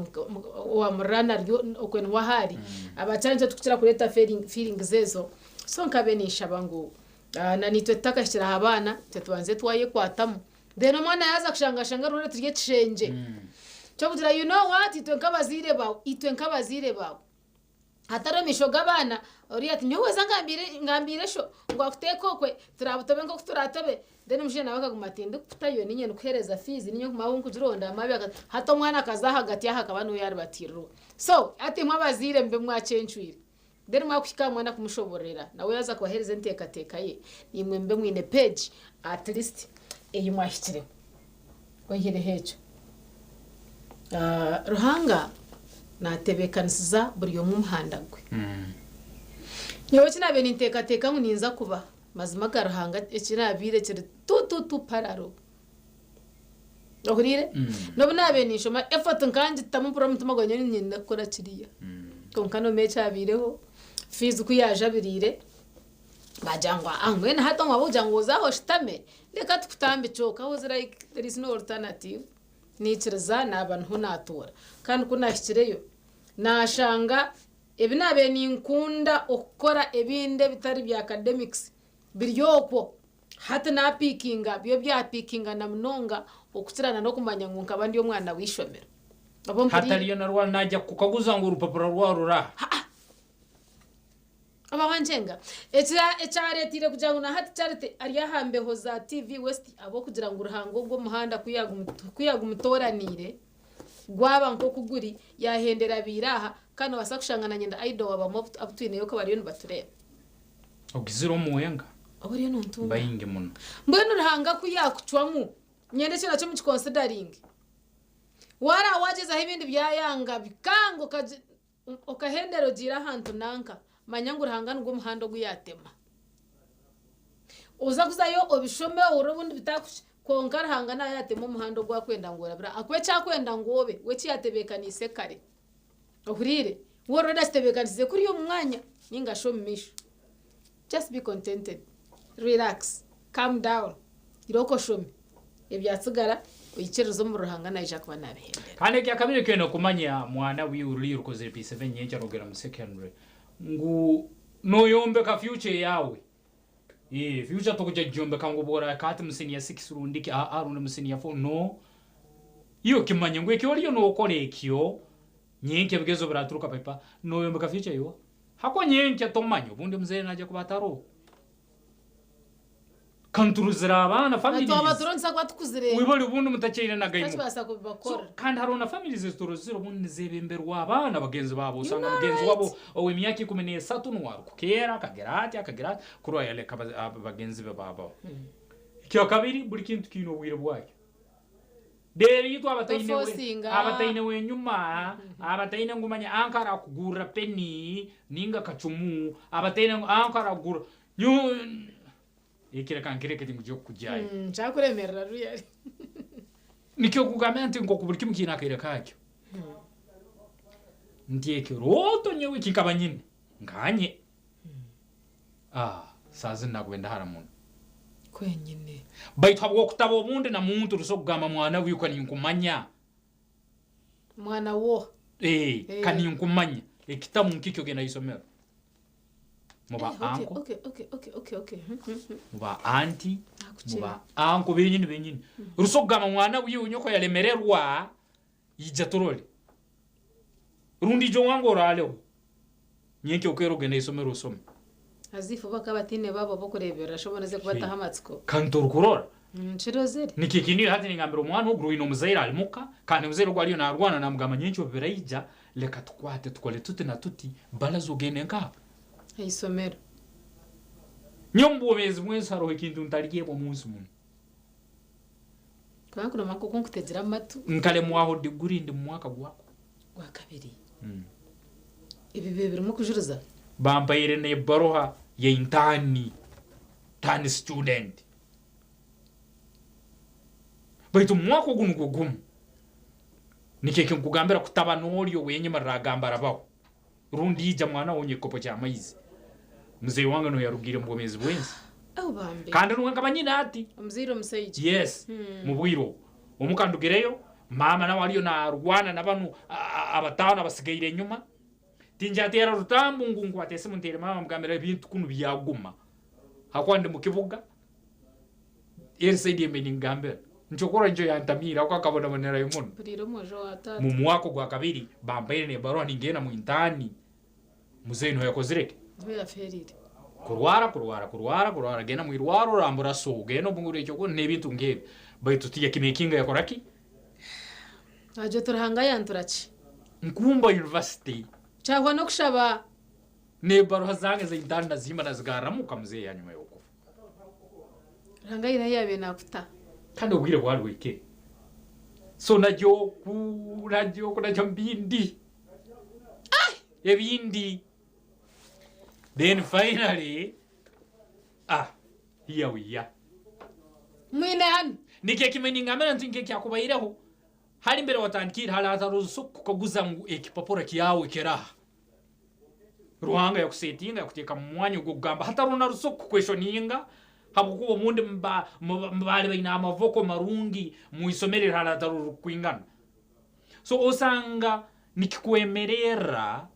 wa murana ryo okwen wahari abacanje tukira kureta feeling zezo so nkabenisha bangu na nitwe takashira abana tetubanze twaye kwatamu deno mwana yaza kushanga rure turye cishenje cyo kugira you know what itwe nkabazire bawo hataro mishoga bana ori ati nyowe ngambire sho ngo akutekokwe turabutobe ngo turatobe deni muje nabaka kumatinde kutayo ninye nukereza fizi ninyo kumahungu jironda amabi hato mwana kaza hagati ya hakabanu yari batirro so ati mwabazire mbe mwacenchwire deni mwakushika mwana kumushoborera nawe yaza kwahereza nteka ye nimwe mbe mwine page at least eyi mwashitire oyire hecho ruhanga natebekanisiza buri yo mumuhandagwe nyewe kinabe ninteka nkuninza kuba mazima garuhanga ekirabire kiri tu pararo ohurire no nabe nishoma effort nkanje tamu promutima gwanyo nyine kora kiriya konkano mecha abireho fizu kuyajabirire bajangwa angwe na hato mwabujangwa zaho shitame leka tukutambe choka was like there is no alternative nichiriza nabantu natora kandi kunashyikireyo nashanga ebinabe ninkunda okukora ebinde bitari bya academics biryoko hata na pikinga byo bya pikinga na mnonga okukirana no kumanya ngo nkaba ndiyo mwana wishomero hata riyo na rwa najya kukaguza ngo urupapuro rwarura abawanjenga echaretire kugira ngo na hati charite ariya hambeho za TV West abo kugira ngo uruhango rwo muhanda kuyaga umutoranire gwaba nko kuguri yahendera biraha kana wasakushangana nyenda idol waba abutwine yo ko bari yo batureba ogiziro muyenga abari no ntumba bayinge muno mbwenu ruhanga kuyakucwamu nyende cyo nacyo mu considering wara wageza ibindi byayanga bikango okahendero gira hantu nanka manyangu ruhangana ubwo muhando guyatema uza kuzayo obishome urubundi bitakush konkara hangana yatema muhando gwa kwenda ngora bra akwe cha kwenda ngobe we cyatebekanise kare ohurire woro dastebekanise kuri yo mwanya ninga show misho just be contented relax calm down iroko shomi ebyatsigara uyicerezo mu ruhangana ija kuba nabihendera kandi kya kabiri keno kumanya mwana wiuri urukoze P7 nyenja rogera mu secondary ngu noyombe ka future yawe future to kuja jombe kango bora kati musini ya 6 rundiki arunde musini ya 4 no iyo kimanya ngwe kiyo liyo no kore kiyo nyenke bigezo biraturuka pepa noyombe ka future yo hako nyenke tomanyo bundi mzee naje kubataro kanturuzira abana family aturonsa kwatukuzire wibali ubundi mutacyeira na gaimu basa kubakora kandi harona family zitorozira ubundi zebemberwa abana bagenzi babo usanga bagenzi wabo owe myaki 13 n'waru kukera kagera kuro yale bagenzi babo kyo kabiri buri kintu kino bwire bwacyo deri yitwa abataine we nyuma abataine ngumanya ankara kugura peni ninga kacumu abataine ankara kugura ikira kankire kiti ngujyo kujaye nchakuremerera ruyari nikyo kugamenti ngo kubuliki mukina akira kakyo ndiye kiroto nyewe kikaba nyine nganye sazi nakwenda haramuntu kwenyine baitwa kutabo bunde na muntu rusogama mwana wiko ni nkumanya mwana wo kani nkumanya ekitamu nkikyo gena isomero muba anko okay muba anti muba anko benyine rusogama mwana wiyo nyoko yalemererwa yija torole rundi jo wango raleho nyenke ukero gene isomero usome azifu bakabatine babo bokurebera shobora ze kubataha amatsiko kantor kurora nchirozeri nikikini hati ningambira umwana uguru ino muzaira alimuka kandi muzaira gwaliyo na arwana na mugama nyenke oberaija leka tukwate tukole tuti na tuti balazo gene nga isomero nyombo mezi mwensa roho kintu ntaliye bo munsi mun kwa kuna mako kunkutezira matu nkale mwaho diguri ndi mwaka gwako gwa kabiri ibi bibiri mu kujuruza bambayire ne baroha ye intani tani student baitu mwako gunu gugumu nikeke nkugambira kutaba nolyo wenye maragambara baho rundi ija mwana wonye kopo cha maize mzee wanga no yarugire mbomezi bwenzi bambe kandi nuwanga banyina ati mziro msaiji yes mubwiro omukandugireyo mama na waliyo na rwana na banu abatana basigaire nyuma tinjatera rutambu ngungu atese muntere mama mugambira ibintu kunu byaguma hakwande mukibuga yersidi emeni ngambira nchokora njo yantamira kwa kabona bonera yumuntu buriro mojo atatu mu mwako gwa kabiri bambaye ne barwa ningena mu intani muzeno yakozireke bya ferire kurwara gena mu irwaro rambura so geno bungure cyo nebintu ngebe baitu tiya kimekinga yakoraki ajo turahanga yanturachi nkumba university cyangwa no kushaba ne baro hazange za indanda zima nazigaramuka muzee yanyuma yoko ranga ira yabe nakuta kandi ubwire bwari wike so najyo mbindi ebindi then finally here we are mwinan nike kimeni ngamera ntinke kyakubayireho hari mbere watankira hala ataruzo kukaguza ngo ekipapura kiyawe keraha ruhanga yakusetinga yakuteka mu mwanya go gamba hataruna rusoku questioninga habukubo mundi mbale baina amavoko marungi mu isomere hala ataru kwingana so osanga nikikwemerera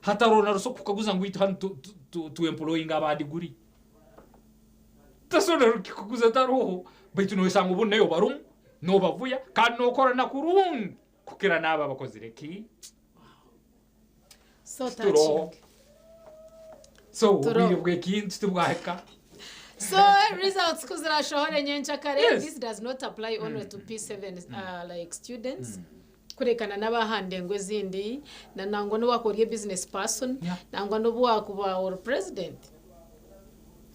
hataruna rusoku kukaguza ngo ita tu employing abadi guri tasona kikuguza taroho baitu no isango bunne yo barum no bavuya kandi no kora nakurungi kukira naba bakozireki so touching so we get into the so results kuzira shohore nyencha kare yes. This does not apply only to P7 like students kurekana n'abahandengwe zindi na nango no wakoriye business person nango no bwakuba or president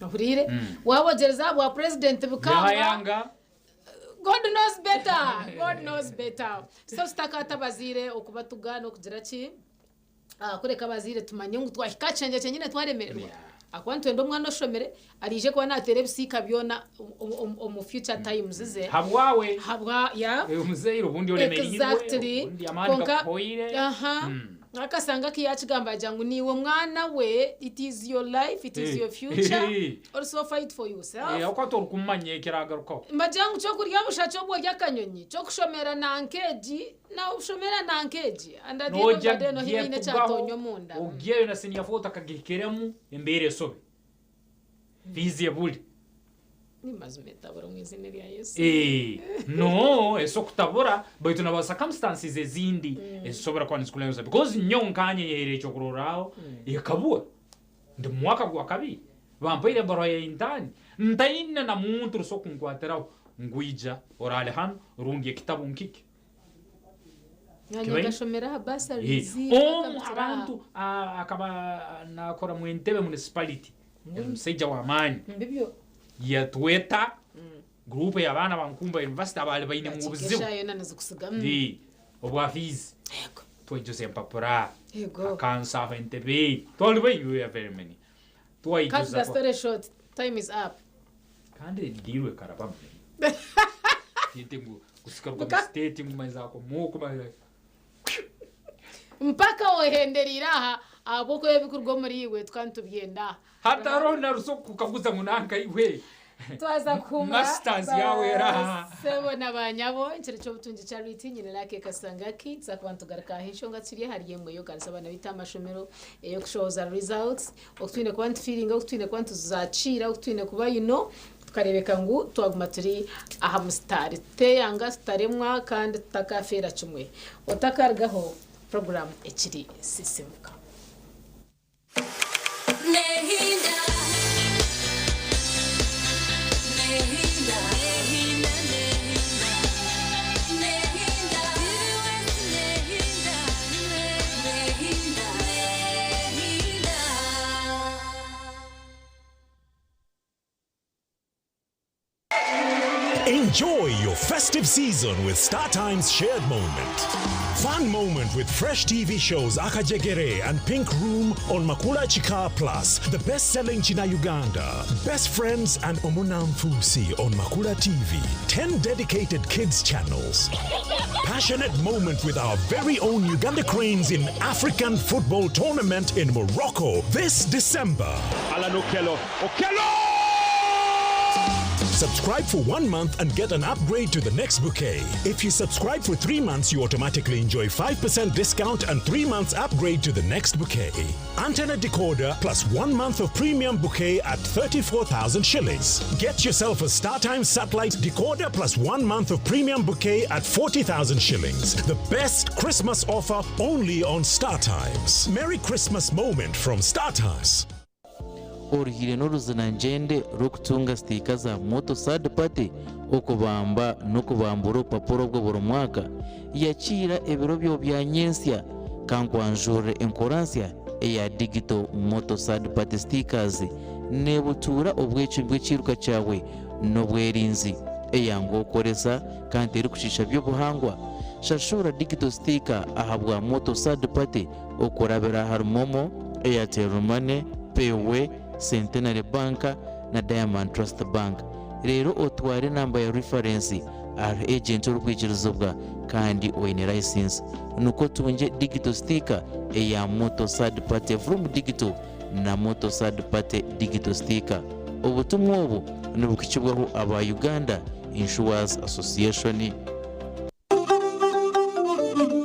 nahurire wabogereza bwa president bukanga God knows better so stakata bazire okubatugana okugira ki kureka bazire tumanye ngo twahikacenge cyane twaremererwa akwantu ndo mwana oshomere arije kwa na telebisika byona mu future times ze habwa ya umuzeiro bundi oremererwa exactly undi amani gapoire akasanga kiyachigamba jangu niwe mwana we it is your life it is your future also fight for yourself akwato kumanye kiragaruka majangu cyo kurya bushacho bwo yakanyonyi cyo kushomera nankeji na ushomera nankeji andadiro badeno hine cyatonyo munda ugiye na sinia foto akagikeremu imbere sobe vizie buli ni mazumeta baro mwizine lya Yesu no eso kutabura baitu na circumstances ezindi esobora kwa nisikula yosa because nyonkanye yere cyo kurorao yakabua ndi mwaka gwa kabi vampaire baro ya indani ndaina na muntu so kunkwateraho ngwija orale han rungi kitabu nkiki Nyanya shomera basa rizi abantu akaba nakora mu Entebbe municipality mseja wa amani mbibyo yatweta groupe y'abana bankumba university abali bayine mu buzibu obwafizi yego to Joseph Papora yego kansa Entebbe toli bayi ya very many to cut the story short time is up kandi dirwe karabam yitingu kusikaruka state ngumazako muko mpaka ohenderira aha aboko yebikurwo muri iwe twantubyenda hataro na ruso kukaguza munanka iwe twaza kuma masters yawe ra sebo nabanyabo incere cyo butunji charity nyine lake kasanga kids akwantu garaka hisho ngatsiriye hariye mu yo kansa bana bita amashomero yo kushoza results okutwine kwantu feeling okutwine kwantu zacira okutwine kuba tukarebeka ngo twaguma turi aha mustari teyanga staremwa kandi tutakafera kimwe otakargaho program ekiri sisemuka Enjoy your festive season with StarTimes Shared Moment. Fun moment with fresh TV shows Akajegere and Pink Room on Makula Chika Plus, the best-selling China Uganda. Best Friends and Omunam Fusi on Makula TV. 10 dedicated kids channels. Passionate moment with our very own Uganda Cranes in African football tournament in Morocco this December. Alan Okello. Okello! Subscribe for 1 month and get an upgrade to the next bouquet. If you subscribe for 3 months, you automatically enjoy 5% discount and 3 months upgrade to the next bouquet. Antenna decoder plus 1 month of premium bouquet at 34,000 shillings. Get yourself a StarTimes satellite decoder plus 1 month of premium bouquet at 40,000 shillings. The best Christmas offer only on StarTimes. Merry Christmas moment from StarTimes. Orihire n'uruzinangende rwo kutunga stika za moto third party okubamba no kubambura urupapuro bwo buri mwaka yakira ebiro byo bya nyensya kankwanjure enkoransia eya digital moto third party stickers nebutura obwecu bw'ikiruka cyawe n'obwerinzi eyango okoresa kandi iri kushisha by'obuhangwa shashura digital sticker ahabwa moto third party okorabera harmomo Airtel Money Payway Centenary Bank na Diamond Trust Bank. Rero otware namba ya reference ari agent urukwikirizobwa kandi oine license nuko tunje digital sticker eya moto third party from digital na moto third party digital sticker. Ubutumwa ubu nubukicibwaho aba Uganda Insurance Association.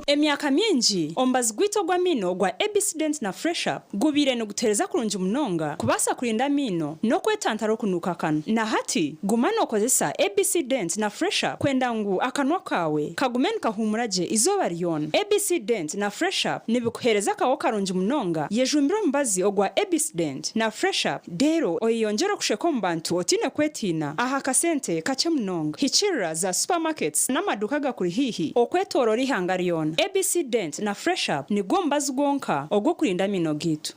Emyaka mingi ombazi gwito gwa mino gwa Abcdent na Fresh Up gubire no gutereza kurunja munonga kubasa kurinda mino no kwetantara kunuka kanu na hati gumano kozesa Abcdent na Fresh Up kwenda ngu akanwa kawe kagumen kahumuraje izoba ryona. Abcdent na Fresh Up nibikuhereza kawo karunja munonga yejumbiro mbazi ogwa Abcdent na Fresh Up dero oyonjero kusheko mbantu otine kwetina aha kasente kache munonga hichira za supermarkets na maduka gakuri hihi okwetoro rihangariyona. Abcdent na Fresh Up ni gombazi gonka ogwo kurinda mino gitu.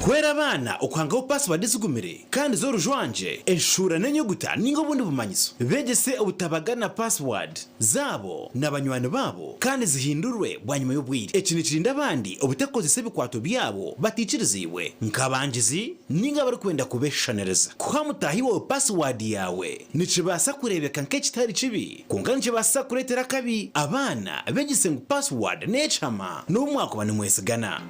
Kwera abana ukwangaho password zigumire kandi zo rujwanje eshura n'enyuguta ningo bundi bumanyiso begese ubutabagana password zabo n'abanywano babo kandi zihindurwe bwanyuma y'ubwire ekini kirinda abandi ubutakozese bikwato byabo baticiriziwe nkabanjizi ninga bari kwenda kubeshanereza kwa mutahiwe password yawe nicibasa kurebeka nk'ekitari kibi kungana nicibasa kuretera kabi abana begese ngo password necama n'umwaka bani mwesigana.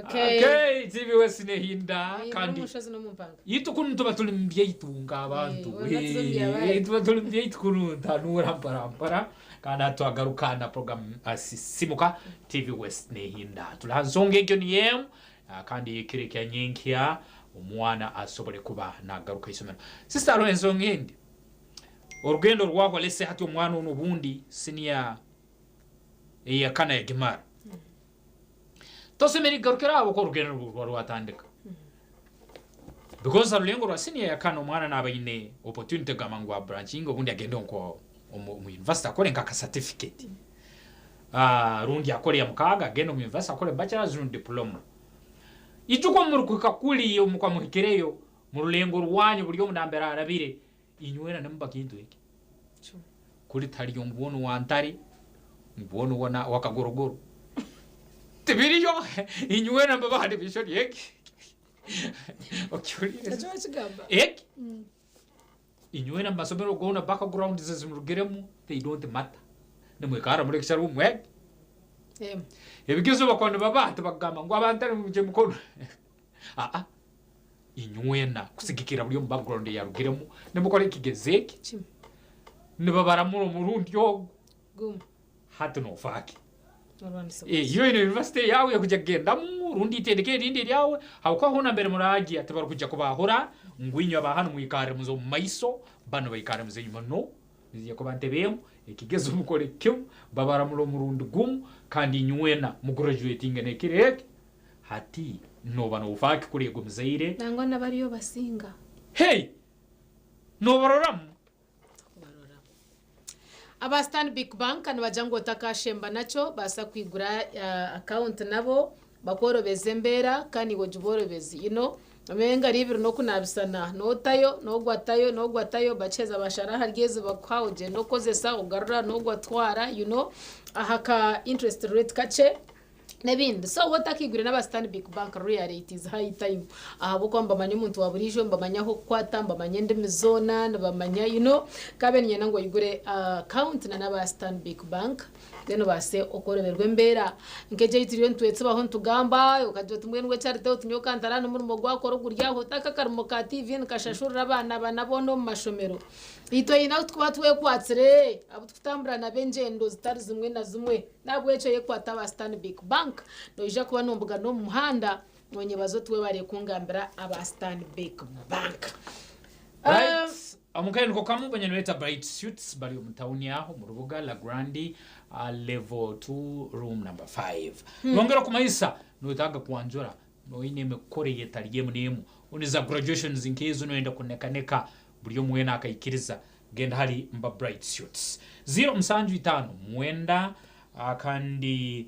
Okay, TV wese nehinda kandi yitu kuntu batulimbye itunga abantu tuba tulimbye itunga nuramparampara kandi atwagarukana program asisimuka TV wese nehinda tulazonge cyo niyem kandi kireke nyinkya umwana asobole kuba nagaruka isomero sister Lorenzo ngende urugendo rwako lese hati umwana unubundi sinia ya kana ya Gimara tose meri garukera abo ko rugendo rwatandika because arulengo rwasini ya kana umwana nabayine opportunity gamangwa branching ubundi agende nko mu university akore nka certificate rundi akore ya mukaga agende mu university akore bachelor's diploma ituko murukuka kuli yo mukwa muhikireyo mu rulengo rwanyu buryo munambera arabire inywera nambakindu iki kuri tari yo mbono wantari mbono wana wakagorogoro tebiriyo inywera mbabade bishori yeki okyuri ek inywera mbasomero gona background zizimrugeremu they don't matter nemwe kara muri kisharu mwe ebigezo bakwanda babate bagamba ngo abantari mu bije mukono inywena kusigikira buri mu background ya rugeremu nemukore ikigezeki nibabara murundi yo hato no faki iyo university yawe kujya genda mu ryanyu rundi itendeke rindi ryawe hauko hona mbere muragi ati barukujya kubahura ngwinyo abahanu mwikare muzo maiso bano bayikare muzo imano niziye ko bantebemo ikigezo mukore cyo babara murundi gum kandi nywena mu graduating ne kireke hati no bano ufaki kurego mzaire nango nabariyo basinga hey no baroram aba Stanbic Bank nibajango takashemba nacho basa kwigura account nabo bakorobeze mbera kandi wojuborobeze amenga ribiro no kunabisana no gwatayo bacheza bashara hargeze bakwauje no kozesa ugarura no gwatwara ahaka interest rate kache nebindi so watakigure n'aba Stanbic Bank real rate is high time ahabo mbamanya umuntu waburijo mbamanya ho kwata mbamanya ndimi zona mbamanya kabenye nango yigure account na n'aba Stanbic Bank deno base okoreberwe mbera nkeje yitiriyo ntwetse baho ntugamba ukajwe tumwe nwe charite utunyoka ntarano muri mogwa guryaho takakarmo ka TV nkashashurira abana banabono mu mashomero ito ina twatwe kwatsire abo tutambura na benjendo zitari zimwe na zimwe nabwecho ye kwata aba Stanbic Bank no ija kuba nombuga no muhanda nonye bazo twe bare kungambira aba Stanbic Bank amukaye nko kamubanye nweta Bright Suits bari mu town yaho mu rubuga La Grande level 2 room number 5 nongera kumaisa nutaga kuanjura no ine mekore yetaliye munemu uniza graduations inkezo noenda kunekaneka buriyo mwena akayikiriza genda hari mba Bright Suits 075 mwenda kandi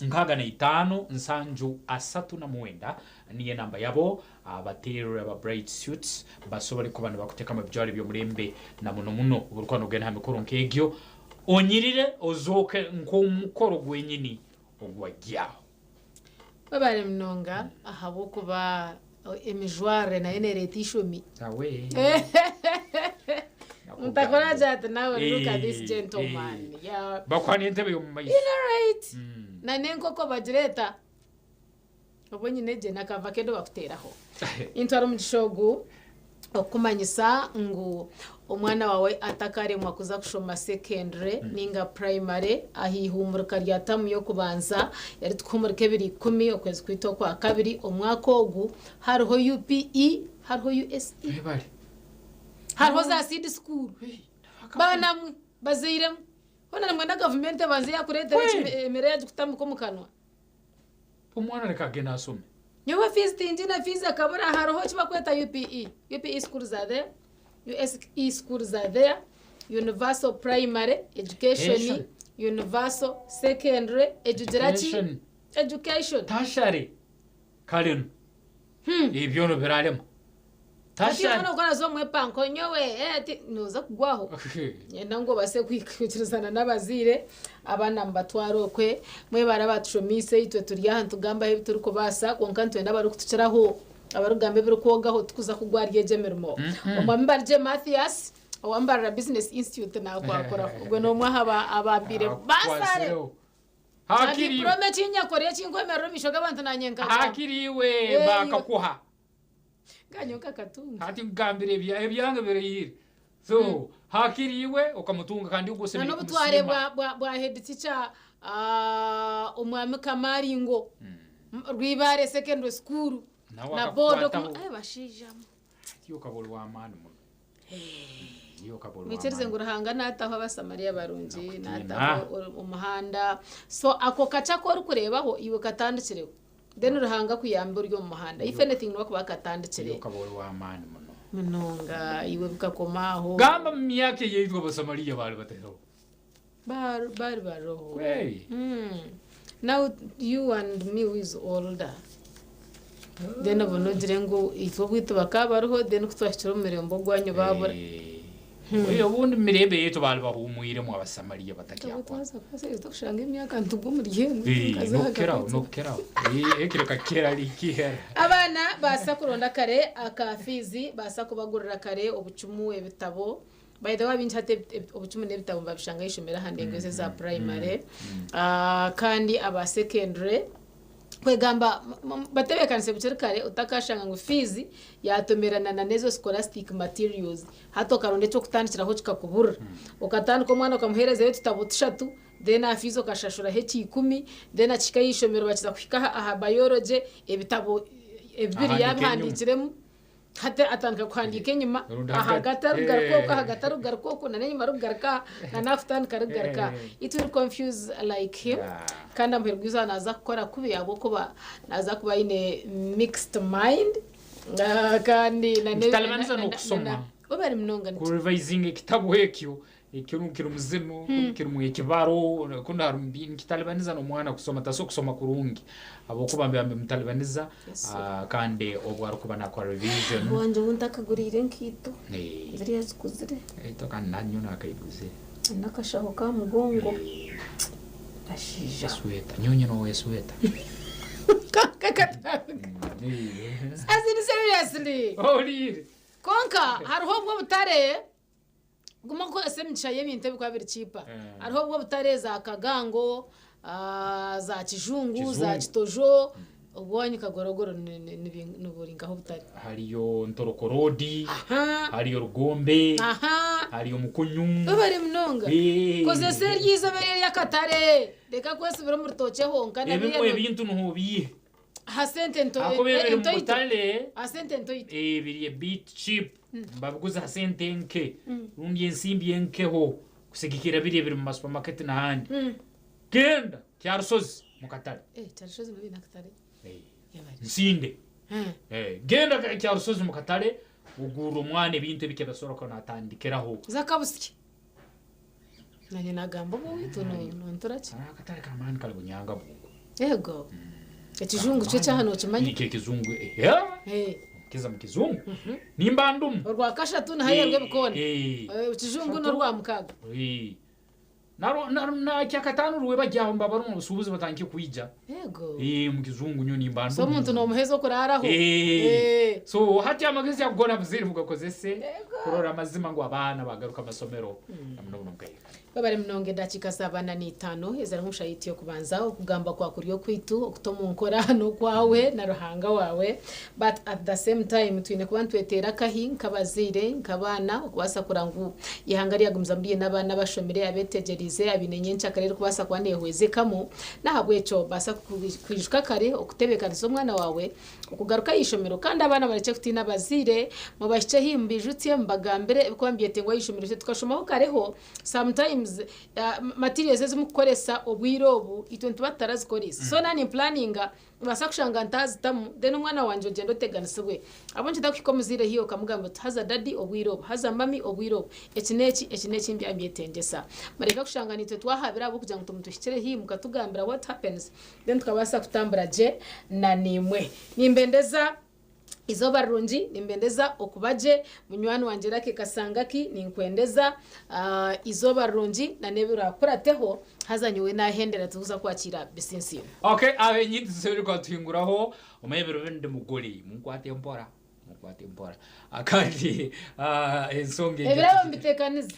nkaga na 5 nsanju asatu na mwenda niye namba yabo abatero aba Bright Suits basobari kubana bakuteka amabyari byo murembe na muno uburkwano gena hamikoro nkegyo onyirire ozoke nkomukoro gwenyini ogwajyaho babare mnonga ahabo kuba emijware na enerete ishumi awe Mtakona jata nawe look at this gentleman ya bakwani ntebe yo mumayisi right na nenko ko bajireta obonye neje nakava kedo bakuteraho intwaro mugishogu okumanyisa ngo umwana wawe atakare mwakuza kushoma secondary ninga primary ahihumurika ryatamu yo kubanza yari twumurike 2010 okwezi kwito kwa kabiri omwaka ogu hariho UPE hariho USE hariho za seed school bana bazirem hona mwenda government banze yakuretera emereye kutamuko mukanwa umwana reka gena asome nyewe fees tinjina fees akabura hariho kibakweta UPE schools are there USE schools are there universal primary education universal secondary education tashari kalin ibyo no birarema tashari no kora zo mwepanko nyowe noza kugwaho yenda ngo base kwikwikirizana n'abazire abana mbatwaro kwe mwe barabatushomise itwe turi ahantu gamba he turi kubasa konka ntwenda bari kutuciraho abarugambe biri kogaho tukuza kugwariye jemermo omwambarje Matthias owambara business institute na kwakora ubwo no mwahaba ababire basare hakiri promete inyakore cy'ingomero mishoga abantu nanyenga hakiriwe bakakuha ganyoka katunga hati ngambire ebyanga bere yiri so hakiriwe okamutunga kandi ugose no butware bwa head teacher umwami Kamaringo rwibare secondary school na bodo bashijamo yo kabolo wa mani mu yo kabolo wa mitereze ngurahanga nataho abasamariya barungi nataho umuhanda so ako kaca ko rukurebaho iwe katandikireho then urahanga kuyamba uryo mu muhanda if anything no kuba katandikire yo kabolo wa mani munonga iwe bukakomaho gamba myake yitwa abasamariya bari batero bari baroho now you and me who is older then abono direngo ifo bwito bakabaroho then kutwashira umurembo gwanyu babura oyo bundi mirebe yeto bali bahumwire mu abasamariya batakiya kwa kwase tushanga imyaka ntugo muryengo nokera ekireka kera likihera abana basa kuronda kare akafizi basa kubagurira kare obucumu ebitabo by the way binchate obucumu nebitabo babishanga ishomera handengeze za primary kandi aba secondary kwegamba batebekanise bucerikare utakashanga ngo fees yatomerana na nezo scholastic materials hato karonde cyo kutandikiraho kikakubura ukatandika umwana ukamuhereza yo tutabo 3 then afizo kashashura heki 10 then akikayishomero bakiza kwika aha biology ebitabo ebiri yamhandikiremo hata atandika kwandika nyuma ahagatarugarko na nyuma rugarka na naftan karugarka it will confuse like him kandi amperguza naza gukora kubi yabo kuba naza kuba ine mixed mind kandi na Kitalibanza no kusoma obari mnonga ku revising kitabu hekyo ikirumukira muzino kirumwe kibaro kuna harumbini Kitalibanza no mwana kusoma taso kusoma kurungi abo kubambe Mutalibaniza kandi obwara kuba nakora revision wanje untakagurire nkito ziriya zikuzire eto kandi nanyo nakayiguze nakashaho ka mugongo ashija sweta nyonyo no sweta azini seriously holy konka hariho bwo butare guma ko esemchaye ibintu bikwabiri chipa hariho bwo butare za kagango za kijungu za kitojo ubonye kagorogoro n'uburingaho butari hariyo ntorokorodi hariyo rugombe hariyo mukunyu bari mnonga koze seryiza bere yakatare reka kwese biro murtoche honka na bimwe bintu ntubiye hasente nto hasente nto biriye beat chip babuguza hasente nke rundi ensimbi enkeho kusigikira biri mu supermarket na handi genda cyarusozi mukatare cyarusozi muri nakatare nsinde genda cyarusozi mukatare ugura umwana ibintu bike basoroka natandikeraho zakabusiki nanye nagambo bwitu nontoraki akatare kamani kale bunyanga bungu yego ekijungu cyo cyahano kimanyi iki kizungu kiza mu kizungu nimbandumu urwa kashatu na hayerwe bikone ekijungu no rwa mukaga na cyakatanu ruwe bajyaho mbaba mu busubuzi batangiye kuyija yego mu kizungu nyo nimbandumu so muntu no muhezo kuraraho so hati amagezi yakugona buziri vugakoze se kurora amazima ngo abana bagaruka amasomero namuno bwaye babare mnonge dakika 75 ezera nkushayiti yo kubanza okugamba kwa kuriyo kwitu okutomunkora no kwawe na ruhanga wawe but at the same time twine kubantu etera kahinka bazire nkabana okubasa kurangu ihangari yagumzambiye nabana bashomere abetegerize abinenye ncakarere kubasa kwande hwezekamo nahabweco basa kwijuka kare okutebekaniza umwana wawe okugaruka yishomero kandi abana bareke kutina bazire mu bashice himbijutse mbagambere kwambiye tengwa yishomero tukashomaho kareho sometimes materials ezimukoresa obwirobu itwentu batarazikoresa so nani planninga basakushanga ntazitamu then umwana wanje ogendo teganisibwe abonje dakikomuzire hiyo kamugamba haza daddy obwirobu haza mami obwirobu ekineki mbyambye tengesa mareka kushanga nitwe twahabira abo kugira ngo tumutushikire hiyo mukatugambira what happens then tukabasa kutambura je na nimwe nimbendeza izo barungi nimbendeza okubaje munywani wanje rake kasangaki ninkwendeza izo barungi na nebura kurateho hazanywe nahendera tuza kwakira business okay abenyi tuzeri kwa twinguraho umayebero bende mugoli munkwate mpora akandi ensonge ebirabo mbitekaniza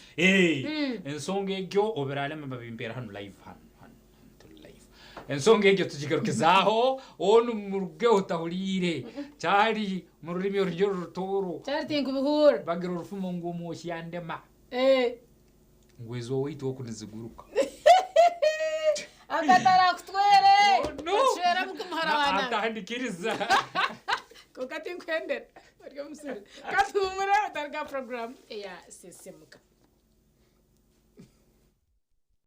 ensonge egyo oberale mabimbera hano live ensonge egyo tujigarukizaho onu muruge utahurire cyari mu rurimi rutoro cyari tingu bihura bagira urufumo ngo umushi yandema ngwezo wito wo kuniziguruka akatara kutwere ashera mukumuharawana atandikiriza kokati nkwendera baryo musuri katumura utarga program ya sesemuka